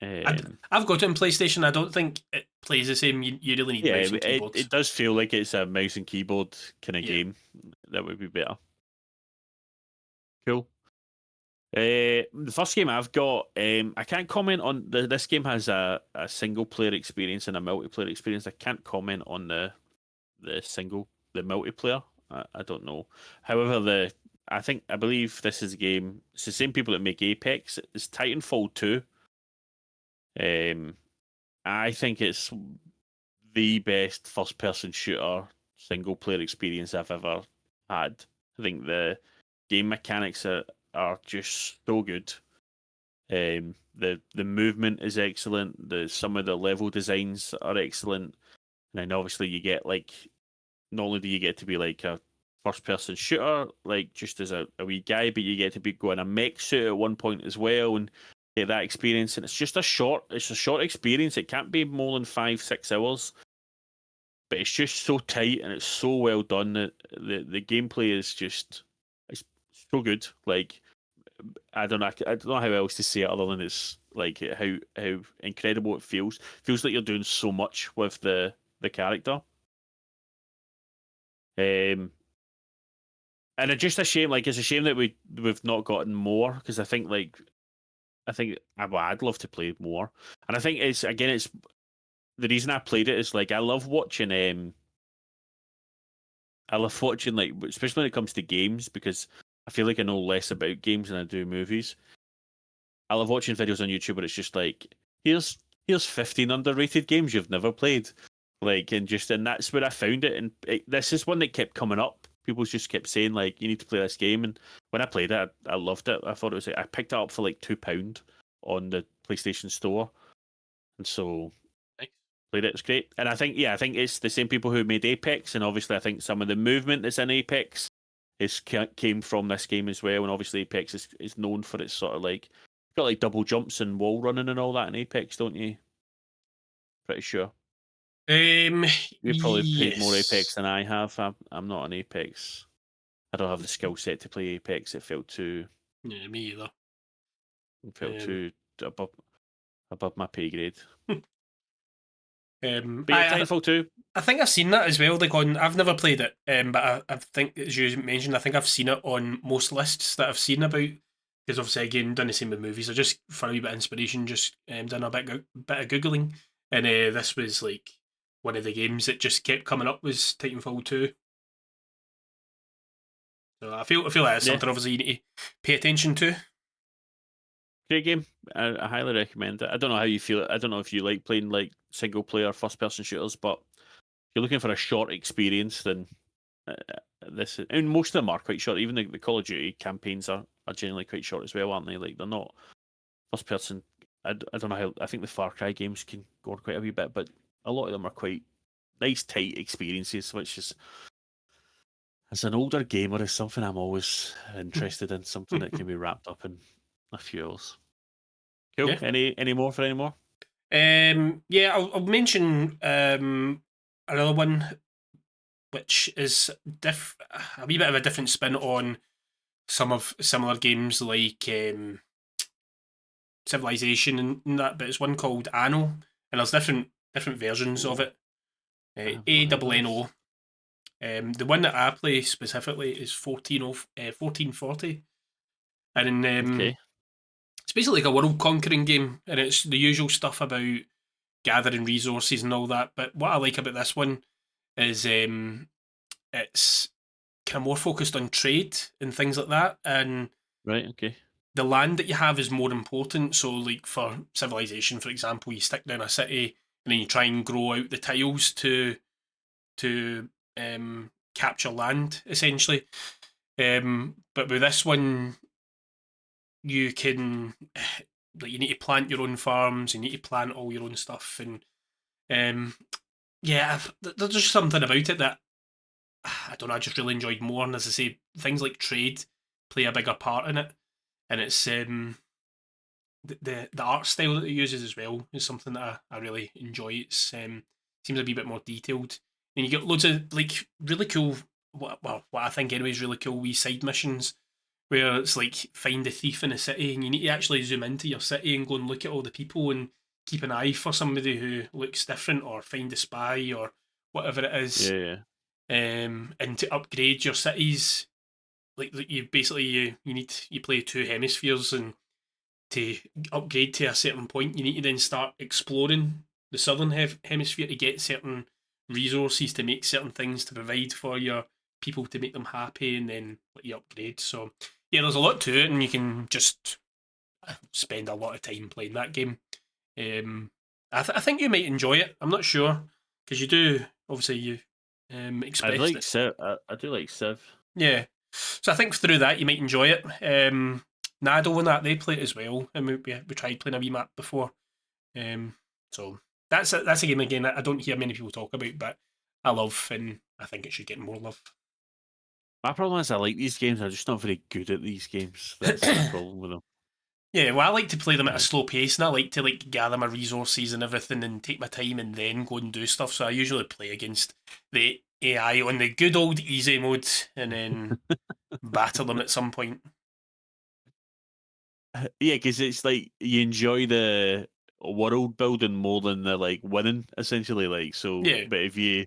I've got it on PlayStation. I don't think it plays the same. You really need mouse and keyboards. It does feel like it's a mouse and keyboard kind of game. That would be better. Cool. The first game I've got, I can't comment on this game has a single player experience and a multiplayer experience. I can't comment on the multiplayer. I don't know. However, I believe this is a game. It's the same people that make Apex. It's Titanfall 2. I think it's the best first person shooter single player experience I've ever had. I think the game mechanics are just so good. The movement is excellent. Some of the level designs are excellent. And then obviously you get like, not only do you get to be like a first person shooter, like just as a wee guy, but you get to be going a mech suit at one point as well and get that experience. And it's a short experience. It can't be more than 5-6 hours. But it's just so tight and it's so well done that the gameplay is just it's so good. Like I don't know how else to say it other than it's like how incredible it feels. Feels like you're doing so much with the character. And it's just a shame. Like it's a shame that we've not gotten more because I think I'd love to play more. And I think it's the reason I played it is like I love watching like especially when it comes to games because I feel like I know less about games than I do movies. I love watching videos on YouTube where it's just like here's 15 underrated games you've never played. Like and that's where I found it, and this is one that kept coming up. People just kept saying like you need to play this game, and when I played it, I loved it. I thought it was I picked it up for like £2 on the PlayStation Store, and so played it. It's great, and I think it's the same people who made Apex, and obviously I think some of the movement that's in Apex came from this game as well, and obviously Apex is known for its sort of like got like double jumps and wall running and all that in Apex, don't you? Pretty sure. You've probably played more Apex Yes. than I have. I'm not an Apex. I don't have the skill set to play Apex. It felt too Yeah, me either. it felt Um, too above my pay grade. um, But yeah, I, I Titanfall 2. I think I've seen that as well. Like on, I've never played it, but I think as you mentioned, I think I've seen it on most lists that I've seen about. Because obviously, again, done the same with movies. I just for a wee bit of inspiration, just done a bit of googling, and this was like one of the games that just kept coming up was Titanfall 2. So I feel like it's Yeah, something obviously you need to pay attention to. great game. I highly recommend it. I don't know how you feel. I don't know if you like playing like single player first person shooters, but if you're looking for a short experience, then this is, and most of them are quite short. Even the Call of Duty campaigns are generally quite short as well, aren't they? Like they're not first person. I don't know how. I think the Far Cry games can go on quite a wee bit, but a lot of them are quite nice, tight experiences, which is as an older gamer is something I'm always interested in. Something that can be wrapped up in a few hours. Cool. Yeah. Any more for any more? Yeah, I'll mention another one which is a wee bit of a different spin on some of similar games like Civilization and that, but it's one called Anno, and there's different versions of Ooh, it. I have A not heard of double N this. O. The one that I play specifically is 1440, and Okay. it's basically like a world conquering game, and it's the usual stuff about gathering resources and all that. But what I like about this one is it's kind of more focused on trade and things like that, and Right. Okay. the land that you have is more important. So, like for Civilization, for example, you stick down a city and then you try and grow out the tiles to capture land, essentially. But with this one, you can like you need to plant your own farms, you need to plant all your own stuff, and um, yeah, there's just something about it that I don't know. I just really enjoyed more, and as I say, things like trade play a bigger part in it, and it's the art style that it uses as well is something that I really enjoy. It's seems a wee bit more detailed, and you get loads of like really cool. What I think anyway is really cool wee side missions where it's like find a thief in a city, and you need to actually zoom into your city and go and look at all the people and keep an eye for somebody who looks different, or find a spy or whatever it Yeah. is. Yeah. And to upgrade your cities, like you basically you need you play two hemispheres, and to upgrade to a certain point, you need to then start exploring the southern hemisphere to get certain resources to make certain things to provide for your people to make them happy, and then let you upgrade. So yeah, there's a lot to it, and you can just spend a lot of time playing that game. I think you might enjoy it. I'm not sure because you do obviously you I expressed like it. Civ. I do like Civ. Yeah. So I think through that you might enjoy it. Nado and that they play it as well, and we tried playing a wee map before. Um, so that's a game again that I don't hear many people talk about, but I love, and I think it should get more love. My problem is I like these games. I'm just not very good at these games. That's my problem with them. Yeah, well, I like to play them at a Uh, slow pace, and I like to like gather my resources and everything, and take my time, and then go and do stuff. So I usually play against the AI on the good old easy mode, and then batter them at some point. yeah, because it's like you enjoy the world building more than the like winning, essentially. Like so, Yeah, but if you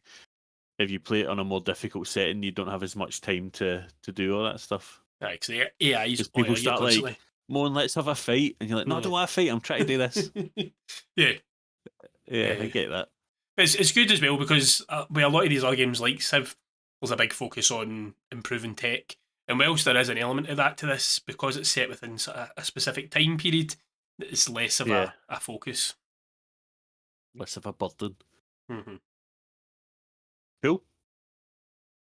play it on a more difficult setting, you don't have as much time to do all that stuff. right, because the AI's Because on people you start like, constantly. "Mon, let's have a fight," and you're like, "No, I Yeah. don't want to fight. I'm trying to do this." Yeah. Yeah, I Uh, get that. it's good as well because with a lot of these other games like Civ, there's a big focus on improving tech. And whilst there is an element of that to this, because it's set within a specific time period, it's less of Yeah, a focus. less of a burden. Mm-hmm. Cool.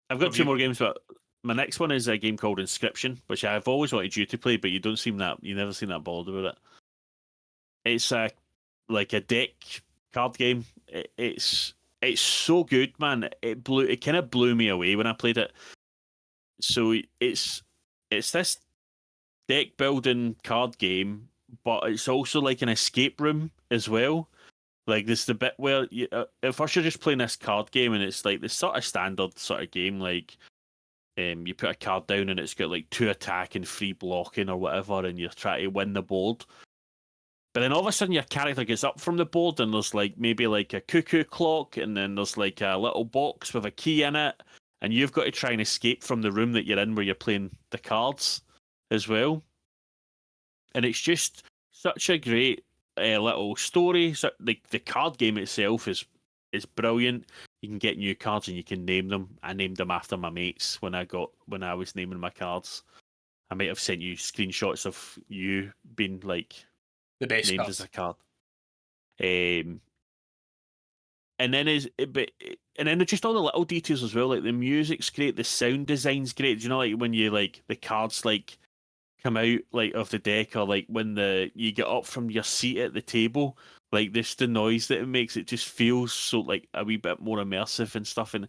I've What got have two you? more games, but my next one is a game called Inscription, which I've always wanted you to play, but you don't seem that you never seem that bothered with it. It's a like a deck card game. It's so good, man. It kind of blew me away when I played it. So it's this deck building card game, but it's also like an escape room as well. Like there's the bit where you, at first you're just playing this card game, and it's like this sort of standard sort of game. Like you put a card down, and it's got like 2 attack and 3 blocking or whatever, and you're trying to win the board. But then all of a sudden your character gets up from the board, and there's like maybe like a cuckoo clock, and then there's like a little box with a key in it, and you've got to try and escape from the room that you're in where you're playing the cards as well. And it's just such a great little story. So the card game itself is brilliant. You can get new cards and you can name them. I named them after my mates when I was naming my cards. I might have sent you screenshots of you being like The best named cards. as a card. And then and then just all the little details as well. Like the music's great, the sound design's great. Do you know, like when you like the cards like come out like of the deck, or like when you get up from your seat at the table, like this the noise that it makes, it just feels so like a wee bit more immersive and stuff. And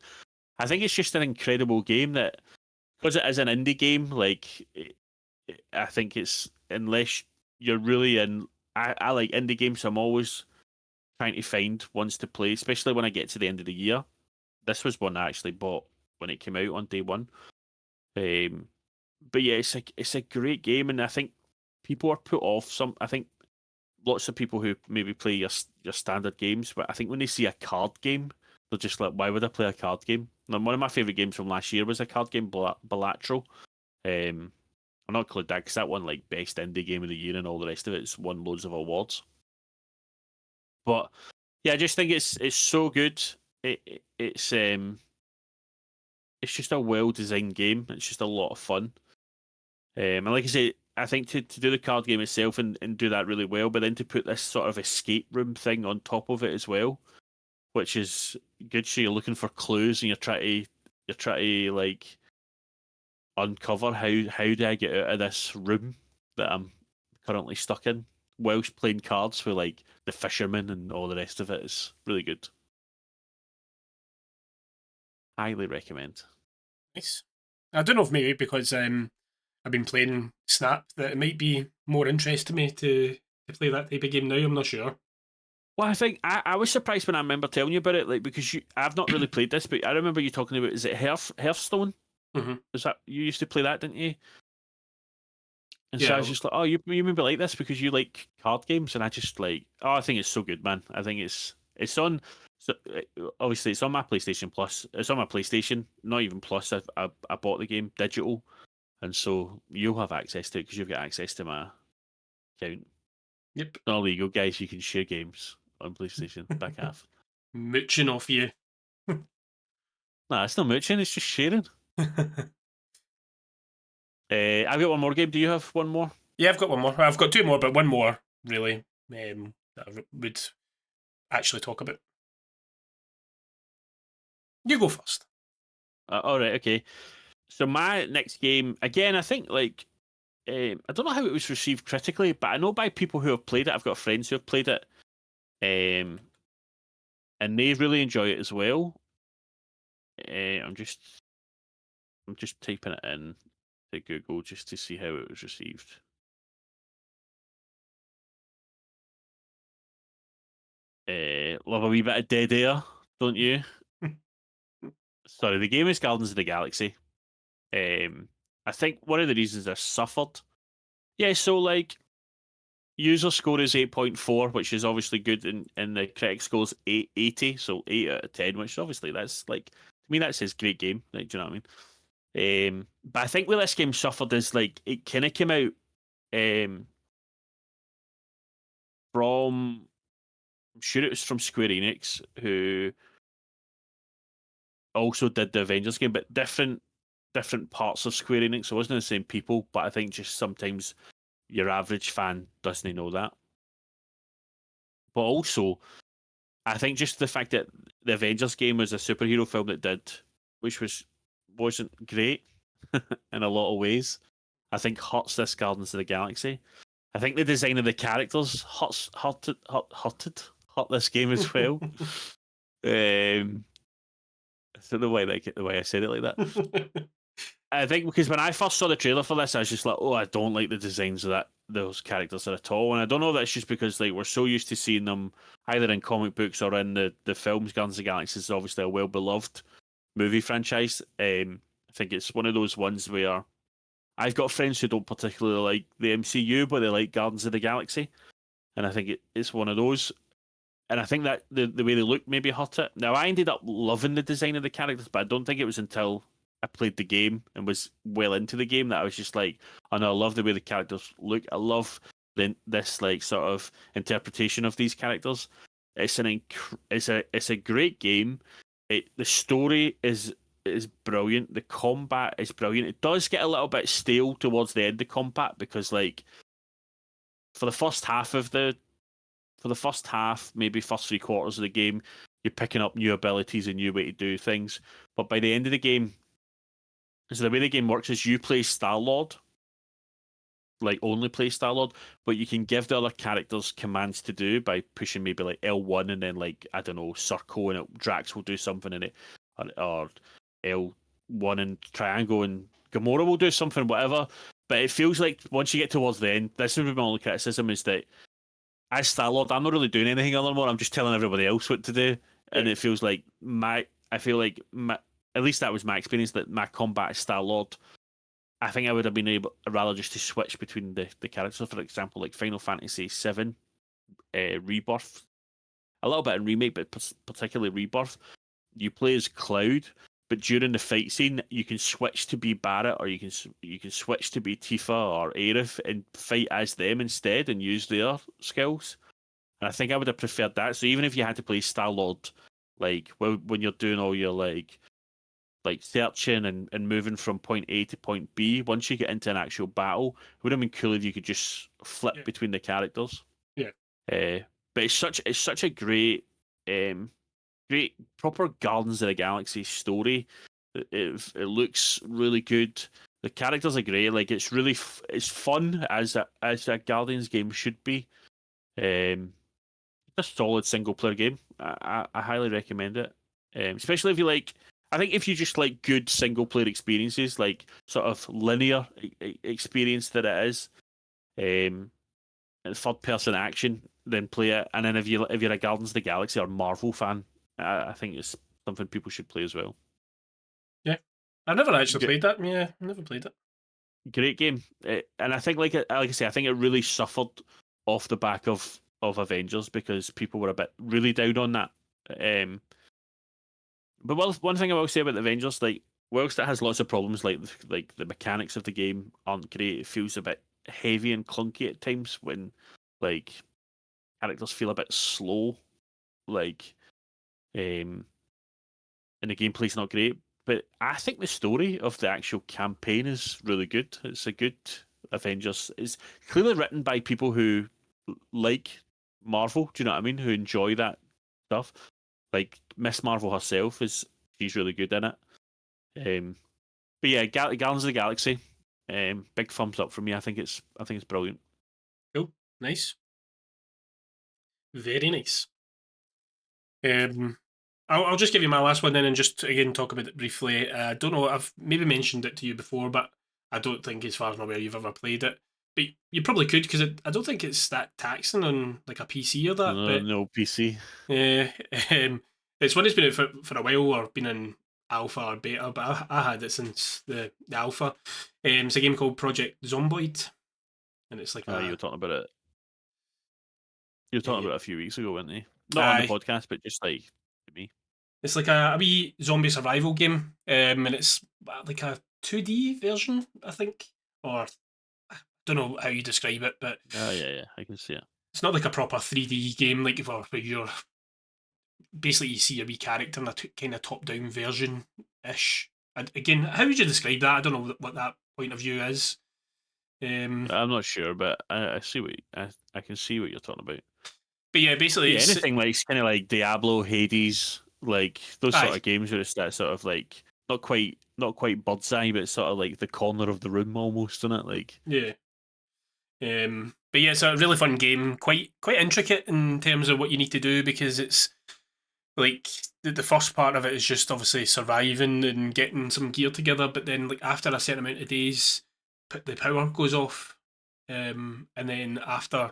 I think it's just an incredible game that, because it is an indie game, like I think it's, unless you're really in, I like indie games, so I'm always trying to find ones to play, especially when I get to the end of the year. This was one I actually bought when it came out on day one. But yeah, it's a great game, and I think people are put off. I think lots of people who maybe play your standard games, but I think when they see a card game, they're just like, why would I play a card game? And one of my favorite games from last year was a card game, Balatro. I'm not include that because that won like best indie game of the year and all the rest of it. It's won loads of awards. But yeah, I just think it's so good. It's just a well designed game. It's just a lot of fun. And like I say, I think to do the card game itself and do that really well, but then to put this sort of escape room thing on top of it as well, which is good. So you're looking for clues and you're trying to like uncover how do I get out of this room that I'm currently stuck in, whilst playing cards with like the fisherman and all the rest of it. Is really good. Highly recommend. Nice. I don't know if maybe because I've been playing Snap that it might be more interest to me to play that type of game now. I'm not sure. Well, I think I was surprised when I remember telling you about it, like because I've not really played this, but I remember you talking about, is it Hearthstone? Mm-hmm. Is that, you used to play that, didn't you? And so I was Yeah. just like, oh, you maybe like this because you like card games, and I just like, oh, I think it's so good, man. I think it's on. So obviously it's on my PlayStation Plus. It's on my PlayStation, not even Plus. I bought the game digital, and so you'll have access to it because you've got access to my account. Yep. Not illegal, guys. You can share games on PlayStation. Back half. Mooching off you. Nah, it's not mooching. It's just sharing. I've got one more game. Do you have one more? Yeah, I've got one more. I've got two more, but one more really that I would actually talk about. You go first. All right, okay. So my next game, again, I think like I don't know how it was received critically, but I know by people who have played it. I've got friends who have played it, and they really enjoy it as well. I'm just typing it in to Google just to see how it was received. Love a wee bit of dead air, don't you? Sorry, the game is Guardians of the Galaxy. I think one of the reasons I suffered. Yeah, so like user score is 8.4, which is obviously good, and the critic score is 80, so 8 out of 10, which obviously that's like, to me that says great game. Like, do you know what I mean? But I think where this game suffered is like it kind of came out from, I'm sure it was from Square Enix, who also did the Avengers game, but different parts of Square Enix. So it wasn't the same people, but I think just sometimes your average fan doesn't know that. But also, I think just the fact that the Avengers game was a superhero film which wasn't great in a lot of ways, I think hurts this Guardians of the Galaxy. I think the design of the characters hurt this game as well. I don't know why the way I said it like that. I think because when I first saw the trailer for this, I was just like, oh, I don't like the designs of those characters at all. And I don't know if that's just because like we're so used to seeing them either in comic books or in the films. Guardians of the Galaxy is obviously a well beloved movie franchise. I think it's one of those ones where I've got friends who don't particularly like the MCU, but they like Guardians of the Galaxy, and I think it's one of those. And I think that the way they look maybe hurt it. Now I ended up loving the design of the characters, but I don't think it was until I played the game and was well into the game that I was just like, oh no, I love the way the characters look. I love this like sort of interpretation of these characters. It's a great game. The story is brilliant. The combat is brilliant. It does get a little bit stale towards the end of combat because like for the first half of the for the first half, maybe first 3 quarters of the game, you're picking up new abilities and new way to do things. But by the end of the game, so the way the game works is you play Star-Lord, like only play Star-Lord, but you can give the other characters commands to do by pushing maybe like L1 and then like, I don't know, circle and Drax will do something in it, or L1 and triangle and Gamora will do something, whatever. But it feels like once you get towards the end, this would be my only criticism is that as Star-Lord, I'm not really doing anything other more. I'm just telling everybody else what to do, and it feels like I feel like at least that was my experience, that my combat as Star-Lord, I think I would have been able rather just to switch between the characters. For example, like Final Fantasy VII Rebirth, a little bit in Remake, but particularly Rebirth, you play as Cloud, but during the fight scene, you can switch to be Barrett, or you can switch to be Tifa or Aerith and fight as them instead and use their skills. And I think I would have preferred that. So even if you had to play Star-Lord, like when you're doing all your like searching and moving from point A to point B, once you get into an actual battle, it would have been cool if you could just flip between the characters. Yeah. But it's such a great great proper Guardians of the Galaxy story. It looks really good. The characters are great. Like it's really it's fun as a Guardians game should be. A solid single player game. I highly recommend it. Especially if you like. I think if you just like good single player experiences, like sort of linear experience that it is, and third person action, then play it. And then if you're a Guardians of the Galaxy or Marvel fan, I think it's something people should play as well. Yeah. I've never actually played that. Yeah, I've never played it. Great game, and I think like I say, I think it really suffered off the back of Avengers because people were a bit really down on that. But one thing I will say about the Avengers, like whilst it has lots of problems, like the mechanics of the game aren't great, it feels a bit heavy and clunky at times when like characters feel a bit slow, like and the gameplay's not great. But I think the story of the actual campaign is really good. It's a good Avengers. It's clearly written by people who like Marvel. Do you know what I mean? Who enjoy that stuff. Like Miss Marvel herself she's really good in it. But yeah, Guardians of the Galaxy. Big thumbs up from me. I think it's brilliant. Cool, nice, very nice. I'll just give you my last one then and just again talk about it briefly. I don't know, I've maybe mentioned it to you before, but I don't think, as far as I'm aware, you've ever played it. But you probably could because I don't think it's that taxing on like a PC or that. But No PC. yeah, it's one that's been out for a while or been in alpha or beta, but I had it since the alpha. It's a game called Project Zomboid, and it's like You were talking about it. You were talking about it a few weeks ago, weren't you? Not on the podcast, but just like to me. It's like a wee zombie survival game, and it's like a 2D version, I think, or I don't know how you describe it, but yeah, I can see it. it's not like a proper 3D game, like where you're basically you see a wee character in a kind of top-down version ish. And again, how would you describe that? I don't know what that point of view is. I'm not sure, but I see I can see what you're talking about. But yeah, basically, it's anything like kind of like Diablo, Hades, like those sort of games where it's that sort of like not quite bird's eye, but it's sort of like the corner of the room almost, isn't it? Like yeah. But yeah, it's a really fun game, quite intricate in terms of what you need to do because it's like the first part of it is just obviously surviving and getting some gear together, but then like after a certain amount of days, the power goes off, and then after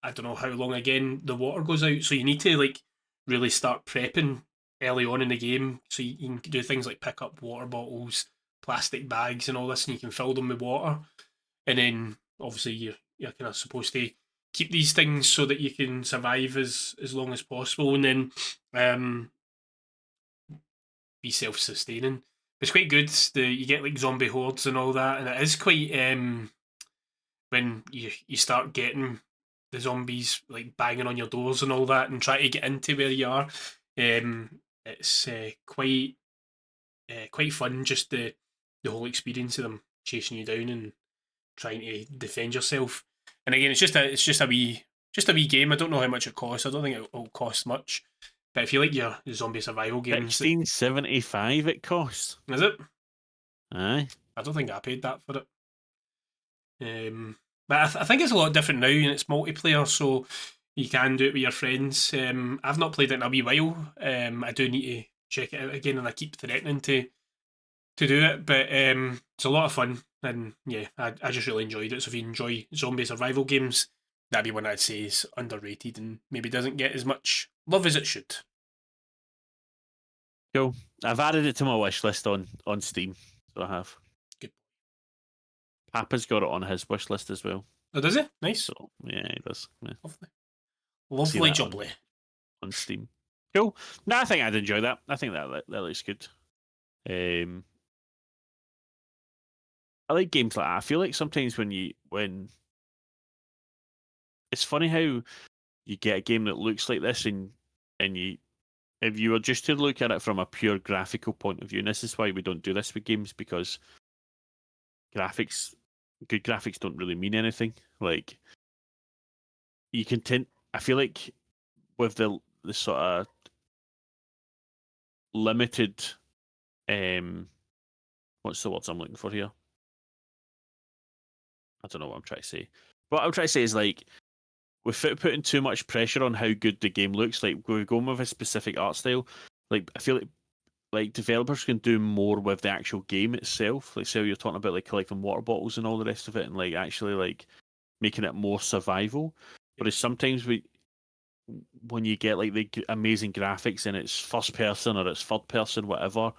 I don't know how long again the water goes out. So you need to like really start prepping early on in the game, so you can do things like pick up water bottles, plastic bags, and all this, and you can fill them with water. And then obviously you're kind of supposed to keep these things so that you can survive as long as possible, and then be self sustaining. It's quite good. You get like zombie hordes and all that, and it is quite when you start getting the zombies like banging on your doors and all that, and try to get into where you are. It's quite fun. Just the whole experience of them chasing you down and trying to defend yourself. And again, it's just a wee game. I don't know how much it costs. I don't think it'll cost much. But if you like your zombie survival games, $16.75 it costs. is it? Aye. I don't think I paid that for it. But I think it's a lot different now, and it's multiplayer, so you can do it with your friends. I've not played it in a wee while. I do need to check it out again, and I keep threatening to do it. But it's a lot of fun, and yeah, I just really enjoyed it. So if you enjoy zombie survival games, that'd be one I'd say is underrated and maybe doesn't get as much love as it should. Cool. I've added it to my wish list on Steam. So I have. Good. Papa's got it on his wish list as well. Oh, does it? Nice. So yeah, he does. Yeah. Lovely. See Lovely that jubbly. on Steam. Cool. No, I think I'd enjoy that. I think that looks good. I like games like that. I feel like sometimes when it's funny how you get a game that looks like this and you if you were just to look at it from a pure graphical point of view, and this is why we don't do this with games, because good graphics don't really mean anything. Like you can I feel like with the sort of limited what's the words I'm looking for here? I don't know what I'm trying to say. What I'm trying to say is like without putting too much pressure on how good the game looks, like we're going with a specific art style. Like I feel like developers can do more with the actual game itself. Like say you're talking about like collecting water bottles and all the rest of it, and like actually like making it more survival. Whereas sometimes when you get like the amazing graphics and it's first person or it's third person, whatever,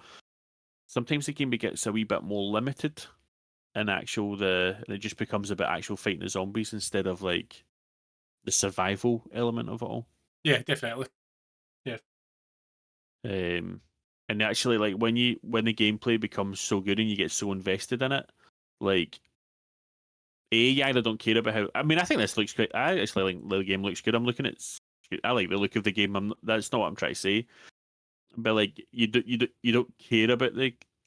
sometimes the game gets a wee bit more limited in and it just becomes about actual fighting the zombies instead of like the survival element of it all. Yeah, definitely. Yeah. And actually, like when the gameplay becomes so good and you get so invested in it, like you either don't care about how. I mean, I think this looks great. I actually think the game looks good. I'm looking at. I like the look of the game. That's not what I'm trying to say. But like you don't care about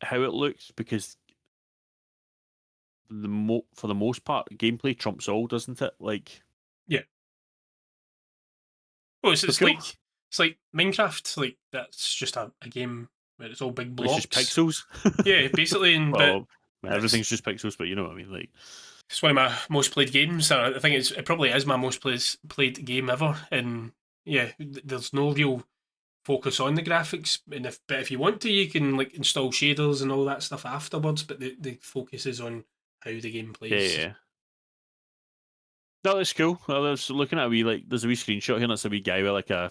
how it looks because for the most part, gameplay trumps all, doesn't it? Like Yeah. Oh, it's cool. like Minecraft. Like that's just a game where it's all big blocks. It's just pixels. Yeah, basically. And well, everything's just pixels, but you know what I mean. Like it's one of my most played games. I think it probably is my most played game ever. And yeah, there's no real focus on the graphics. And if you want to, you can like install shaders and all that stuff afterwards. But the focus is on how the game plays. yeah. No, that's cool. Well, I was looking at there's a wee screenshot here. And it's a wee guy with like a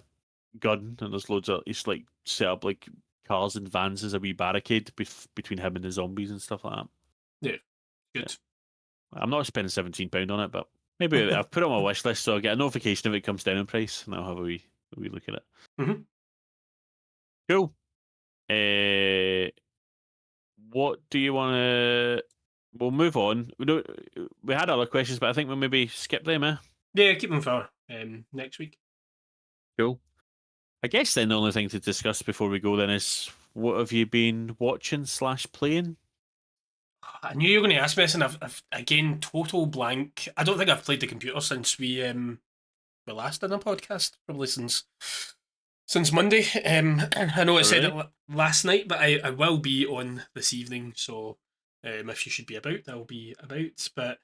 gun, and there's loads of he's like set up like cars and vans as a wee barricade between him and the zombies and stuff like that. Yeah, good. Yeah. I'm not spending £17 on it, but maybe I've put it on my wish list, so I get a notification if it comes down in price, and I'll have a wee look at it. Mm-hmm. Cool. What do you want to? We'll move on. We had other questions, but I think we'll maybe skip them, eh? Yeah, keep them for next week. Cool. I guess then the only thing to discuss before we go then is what have you been watching / playing? I knew you were going to ask me this, and I've again total blank. I don't think I've played the computer since we last did a podcast, probably since Monday. I know I said it last night, but I will be on this evening, so if you should be about, I'll be about. But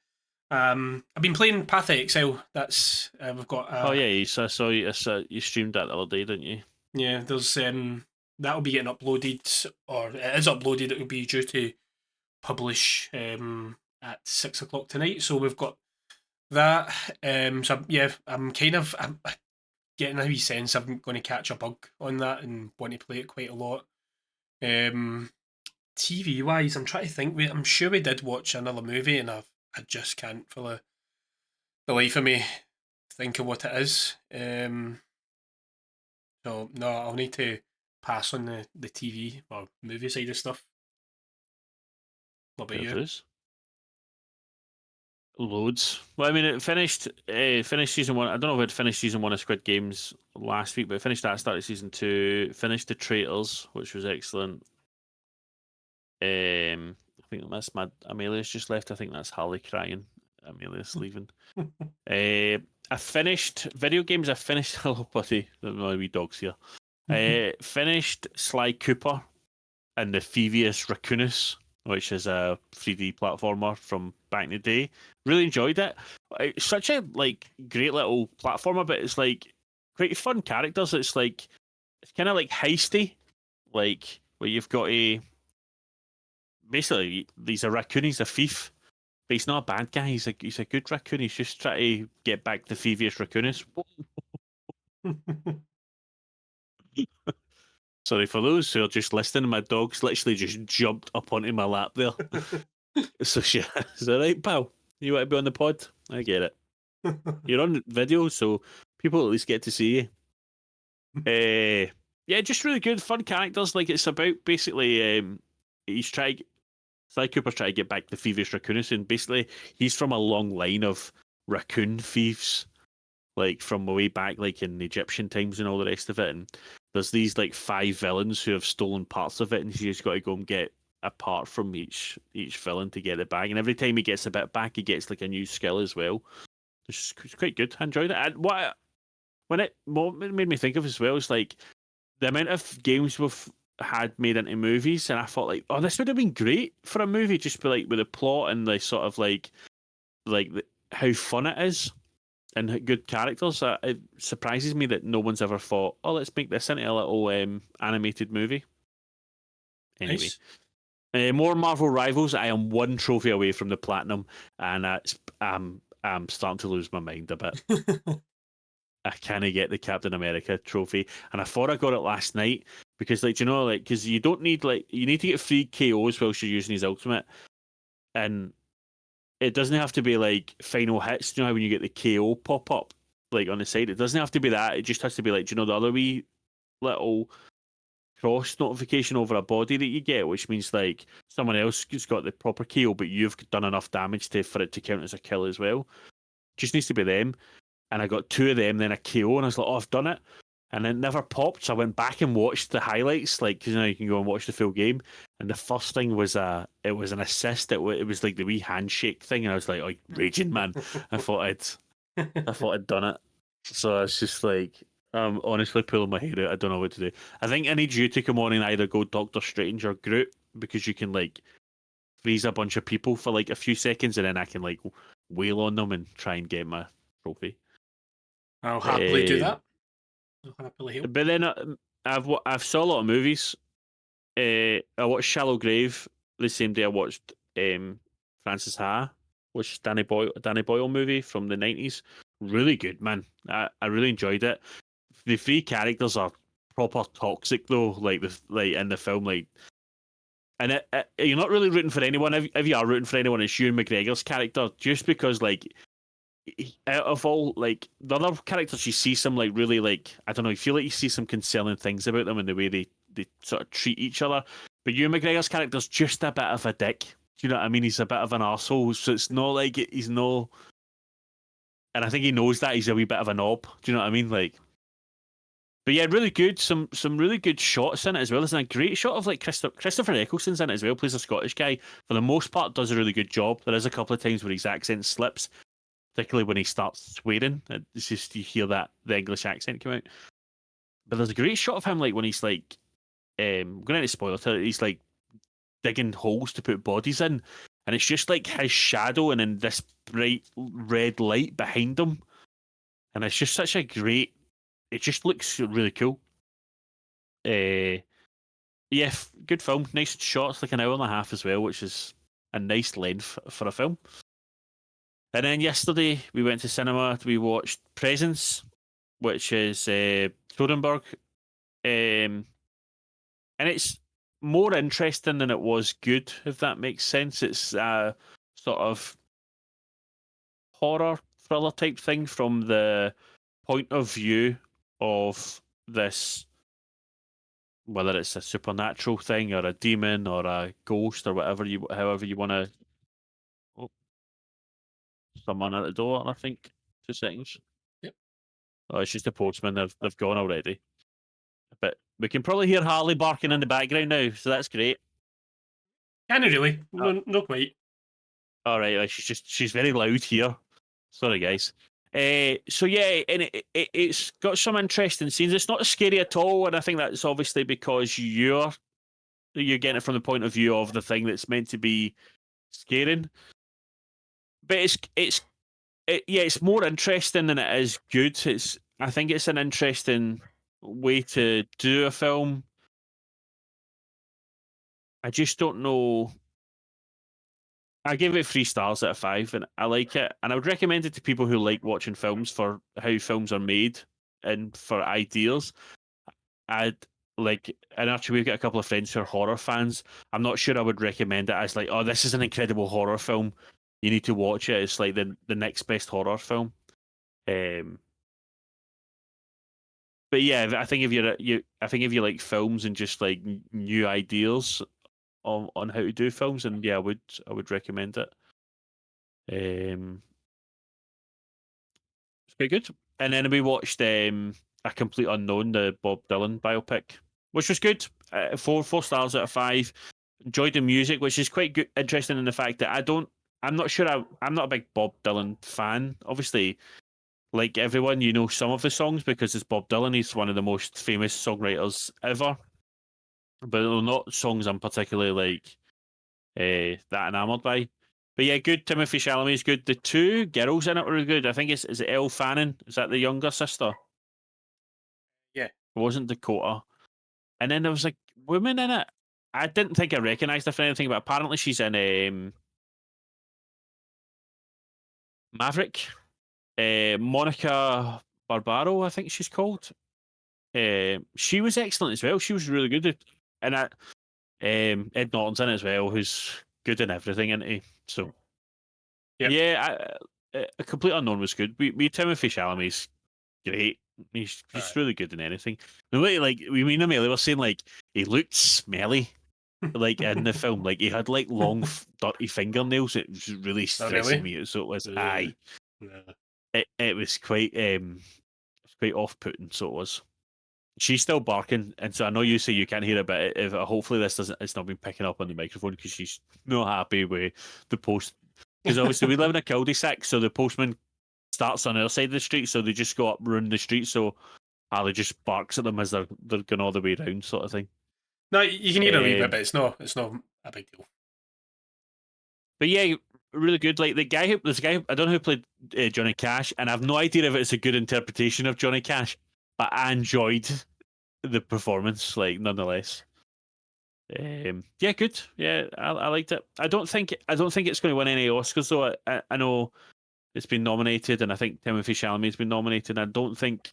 I've been playing Path of Exile. That's we've got. Oh yeah, I saw you streamed that the other day, didn't you? Yeah, there's that'll be getting uploaded, or it is uploaded. It will be due to publish at 6 o'clock tonight. So we've got That so yeah, I'm getting a wee sense I'm going to catch a bug on that and want to play it quite a lot. Um, TV wise, I'm trying to think. I'm sure we did watch another movie, and I just can't for the life of me think of what it is. So no, I'll need to pass on the TV or movie side of stuff. What about Fair you? dues. Loads. Well, I mean, it finished season one. I don't know if it finished season one of Squid Games last week, but it finished that. Started season two. Finished the Traitors, which was excellent. I think that's my Amelia's just left. I think that's Harley crying. Amelia's leaving. I finished video games. I finished Hello Buddy. My wee dog's here. Finished Sly Cooper and the Thievius Raccoonus, which is a 3D platformer from back in the day. Really enjoyed it. It's such a great little platformer, but it's like quite fun characters. It's kind of like heisty, like where you've got a basically he's a raccoon, he's a thief, but he's not a bad guy. He's a good raccoon. He's just trying to get back the Thievius Raccoonus. Sorry for those who are just listening. My dog's literally just jumped up onto my lap there. So she is that right, pal? You want to be on the pod? I get it. You're on video, so people at least get to see you. Yeah, just really good, fun characters. Like it's about basically, he's trying. Sly Cooper's trying to get back the thievish raccoonus, and basically he's from a long line of raccoon thieves, like from way back, like in Egyptian times and all the rest of it. And there's these like five villains who have stolen parts of it, and he's got to go and get a part from each villain to get it back. And every time he gets a bit back, he gets like a new skill as well. It's quite good. I enjoyed it. And what it made me think of as well is like the amount of games we've had made into movies, and I thought like, oh, this would have been great for a movie, just be like with the plot and the sort of how fun it is and good characters. It surprises me that no one's ever thought, oh, let's make this into a little animated movie. Anyway, Nice. more Marvel Rivals. I am one trophy away from the platinum, and I'm starting to lose my mind a bit. I can't get the Captain America trophy, and I thought I got it last night because, like, you know, like, because you don't need you need to get 3 KOs whilst you're using his ultimate, and it doesn't have to be like final hits. You know how when you get the KO pop up like on the side, it doesn't have to be that. It just has to be like, you know, the other wee little cross notification over a body that you get, which means like someone else has got the proper KO, but you've done enough damage for it to count as a kill as well. Just needs to be them. And I got 2 of them, then a KO, and I was like, oh, I've done it. And it never popped, so I went back and watched the highlights, like, 'cause, you know, you can go and watch the full game. And the first thing was it was an assist. It was like the wee handshake thing, and I was like, oh, raging, man. I thought I'd done it. So I was just like, I'm honestly pulling my hair out. I don't know what to do. I think I need you to come on and either go Doctor Strange or Groot, because you can like freeze a bunch of people for like a few seconds, and then I can like wail on them and try and get my trophy. I'll happily do Um, that. I'll happily help. but then I've saw a lot of movies. I watched Shallow Grave the same day I watched Francis Ha, which is Danny Boyle movie from the 90s. Really good, man. I really enjoyed it. The 3 characters are proper toxic though, like in the film, like. And you're not really rooting for anyone. If you are rooting for anyone, it's Ewan McGregor's character, just because like out of all like the other characters, you see some like really like I don't know, you feel like you see some concerning things about them and the way they sort of treat each other. But Ewan McGregor's character's just a bit of a dick. Do you know what I mean? He's a bit of an arsehole, so it's not like he's no. And I think he knows that he's a wee bit of a knob. Do you know what I mean? Like, but yeah, really good. Some really good shots in it as well. There's a great shot of like Christopher Eccleston's in it as well. Plays a Scottish guy. For the most part, does a really good job. There is a couple of times where his accent slips, particularly when he starts swearing. It's just you hear that the English accent come out. But there's a great shot of him like when he's like going into spoiler territory, he's like digging holes to put bodies in, and it's just like his shadow and then this bright red light behind him, and it's just such a great. It just looks really cool. Yeah, good film. Nice shots, like an hour and a half as well, which is a nice length for a film. And then yesterday we went to cinema. We watched Presence, which is Soderbergh, and it's more interesting than it was good, if that makes sense. It's a sort of horror thriller type thing from the point of view of this, whether it's a supernatural thing or a demon or a ghost or however you want to. Oh, someone at the door, I think. 2 seconds. Yep. Oh, it's just a postman. They've gone already. But we can probably hear Harley barking in the background now, so that's great. Kind of really, no, not quite. All right, she's very loud here. Sorry, guys. So yeah, and it's got some interesting scenes. It's not scary at all, and I think that's obviously because you're getting it from the point of view of the thing that's meant to be scaring. But it's more interesting than it is good. I think it's an interesting way to do a film. I just don't know. I give it 3 stars out of 5, and I like it. And I would recommend it to people who like watching films for how films are made and for ideas. I'd like, and actually, we've got a couple of friends who are horror fans. I'm not sure I would recommend it as like, oh, this is an incredible horror film. You need to watch it. It's like the next best horror film. But yeah, I think if you like films and just like new ideas on how to do films, and yeah, I would recommend it. It's pretty good. And then we watched A Complete Unknown, the Bob Dylan biopic, which was good. 4 stars out of 5. Enjoyed the music, which is quite good. Interesting in the fact that I'm not sure. I'm not a big Bob Dylan fan. Obviously, like everyone, you know some of the songs because it's Bob Dylan. He's one of the most famous songwriters ever. But they're not songs I'm particularly like that enamored by. But yeah, good. Timothy Chalamet's good. The 2 girls in it were good. I think is it Elle Fanning? Is that the younger sister? Yeah. It wasn't Dakota. And then there was like women in it. I didn't think I recognised her for anything, but apparently she's in Maverick. Monica Barbaro, I think she's called. She was excellent as well. She was really good. And Ed Norton's in it as well, who's good in everything, isn't he? So, Yep. yeah, A Complete Unknown was good. Timothy Chalamet's great. He's really good in anything. The way, like, we mean they were saying, like, he looked smelly, like, in the film. Like, he had, like, long, dirty fingernails. It was really stressing me out. So it was, aye. Yeah. It was quite off-putting, so it was. She's still barking, and so I know you say you can't hear it, but hopefully it's not been picking up on the microphone because she's not happy with the post. Because obviously we live in a cul-de-sac, so the postman starts on our side of the street, so they just go up around the street. So Harley just barks at them as they're going all the way around, sort of thing. No, you can hear a wee bit, but it's not a big deal. But yeah, really good. Like there's a guy I don't know who played Johnny Cash, and I've no idea if it's a good interpretation of Johnny Cash, but I enjoyed the performance, like nonetheless. Yeah, good. Yeah, I liked it. I don't think it's going to win any Oscars though. I know it's been nominated, and I think Timothy Chalamet's been nominated. I don't think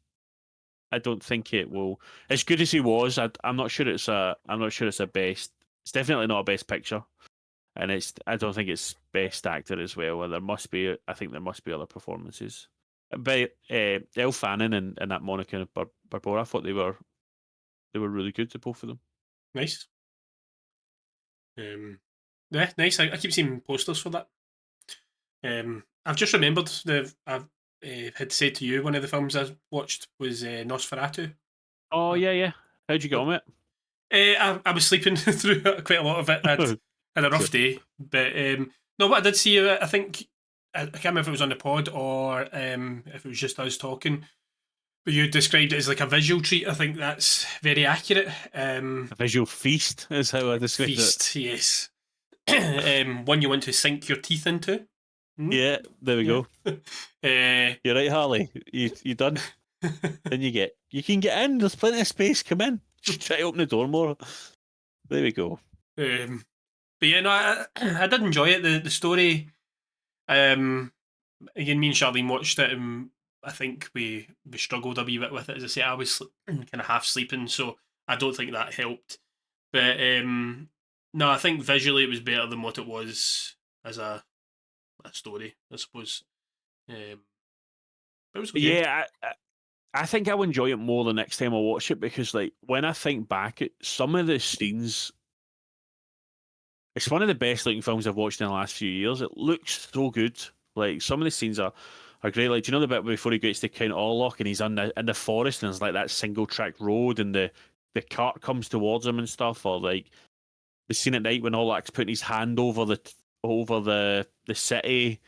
it will. As good as he was, I'm not sure it's a best. It's definitely not a best picture, and I don't think it's best actor as well. And I think there must be other performances. But Elle Fanning and that Monica Barbora, I thought they were really good, to both of them. Nice. Yeah, nice. I keep seeing posters for that. I've just remembered I've had said to you one of the films I watched was Nosferatu. Oh yeah. How'd you get on it? I was sleeping through quite a lot of it. I'd had a rough day, but no. What I did see, I think I can't remember if it was on the pod or if it was just us talking. But you described it as like a visual treat. I think that's very accurate. A visual feast is how I described feast, it. Yes. One you want to sink your teeth into. Yeah, there we go. You're right, Harley. You done? Then you can get in. There's plenty of space. Come in. Just try to open the door more. There we go. But yeah, no, I did enjoy it. The story again, me and Charlene watched it, and I think we struggled a wee bit with it. As I say, I was kind of half sleeping, so I don't think that helped. But no, I think visually it was better than what it was as a story, I suppose. But it was okay. Yeah, I think I'll enjoy it more the next time I watch it because, like, when I think back at some of the scenes, it's one of the best looking films I've watched in the last few years. It looks so good. Like, some of the scenes are great. Like, do you know the bit before he gets to Count Orlok and he's in the forest and there's like that single track road and the cart comes towards him and stuff, or like the scene at night when Orlok's putting his hand over the city,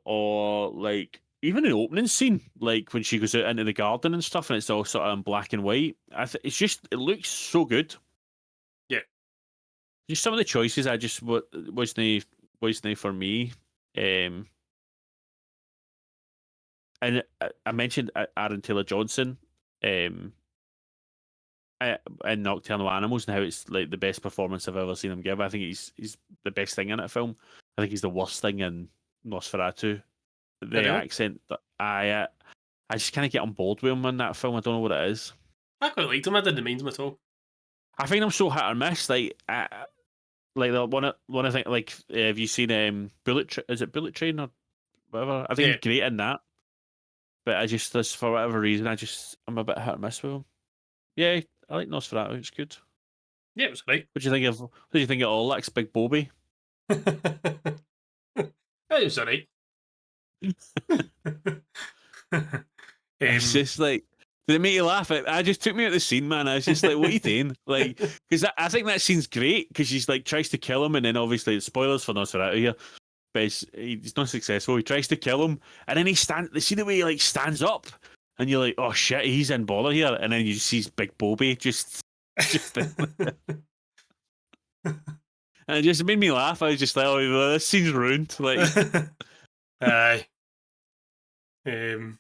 or like even an opening scene, like when she goes out into the garden and stuff, and it's all sort of in black and white. It's just it looks so good. Yeah. Just some of the choices I just wasn't for me. And I mentioned Aaron Taylor Johnson, in Nocturnal Animals, and how it's like the best performance I've ever seen him give. I think he's the best thing in that film. I think he's the worst thing in Nosferatu. Oh, The really? accent that I just kind of get on board with him in that film. I don't know what it is. I quite liked him. I didn't mind him at all. I find him so hit or miss. Like the one I think like have you seen is it Bullet Train or whatever? I think Yeah. he's great in that. But for whatever reason, I'm a bit hit or miss with him. Yeah, I like Nosferatu. It's good. Yeah, it was great. What do you think of Olek's Big Bobby? It was alright. It's just like, did it make you laugh? I just took me out of the scene, man. I was just like, what are you doing? Like, because I think that scene's great because she's like tries to kill him, and then obviously spoilers for Nosferatu here, but he's not successful. He tries to kill him, and then see the way he like stands up, and you're like, oh shit, he's in bother here, and then you see Big Bobby just and it just made me laugh. I was just like, oh, this scene's ruined. Like, aye. And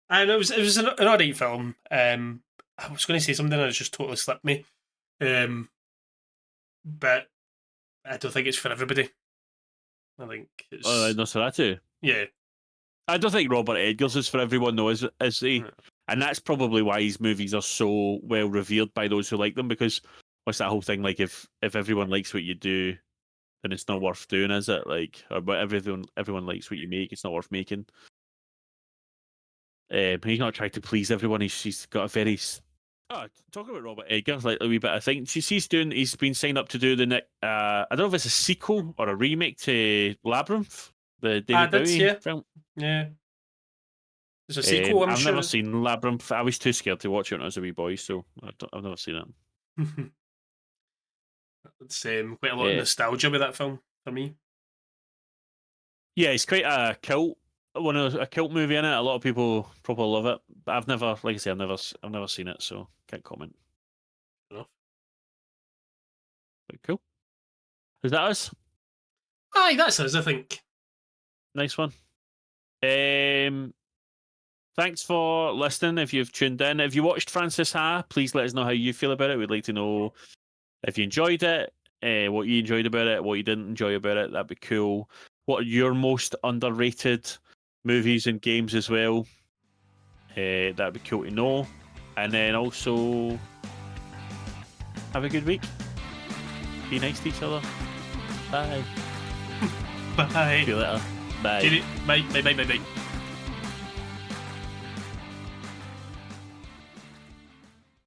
it was an alright film. I was going to say something and it just totally slipped me. But I don't think it's for everybody. I think it's Nosferatu. Yeah. I don't think Robert Eggers is for everyone, though, is he? No. And that's probably why his movies are so well revered by those who like them. Because what's that whole thing like? If everyone likes what you do, then it's not worth doing, is it? Like, or but everyone likes what you make, it's not worth making. He's not trying to please everyone. He's got a very talking about Robert Eggers, like a wee bit. I think he's been signed up to do the next. I don't know if it's a sequel or a remake to Labyrinth, the David Bowie film. Yeah. There's a sequel, I've sure. never seen Labyrinth. I was too scared to watch it when I was a wee boy, so I've never seen it. It's quite a lot of nostalgia with that film for me. Yeah, it's quite a cult movie in it. A lot of people probably love it, but I've never, like I say, I've never seen it, so can't comment. Enough. But cool. Is that us? Aye, that's us, I think. Nice one. Thanks for listening. If you've tuned in, if you watched Francis Ha, please let us know how you feel about it. We'd like to know if you enjoyed it, what you enjoyed about it, what you didn't enjoy about it. That'd be cool. What are your most underrated movies and games as well? That'd be cool to know. And then also, have a good week. Be nice to each other. Bye. Bye. See you later. Bye. Bye. Bye. Bye. Bye. Bye.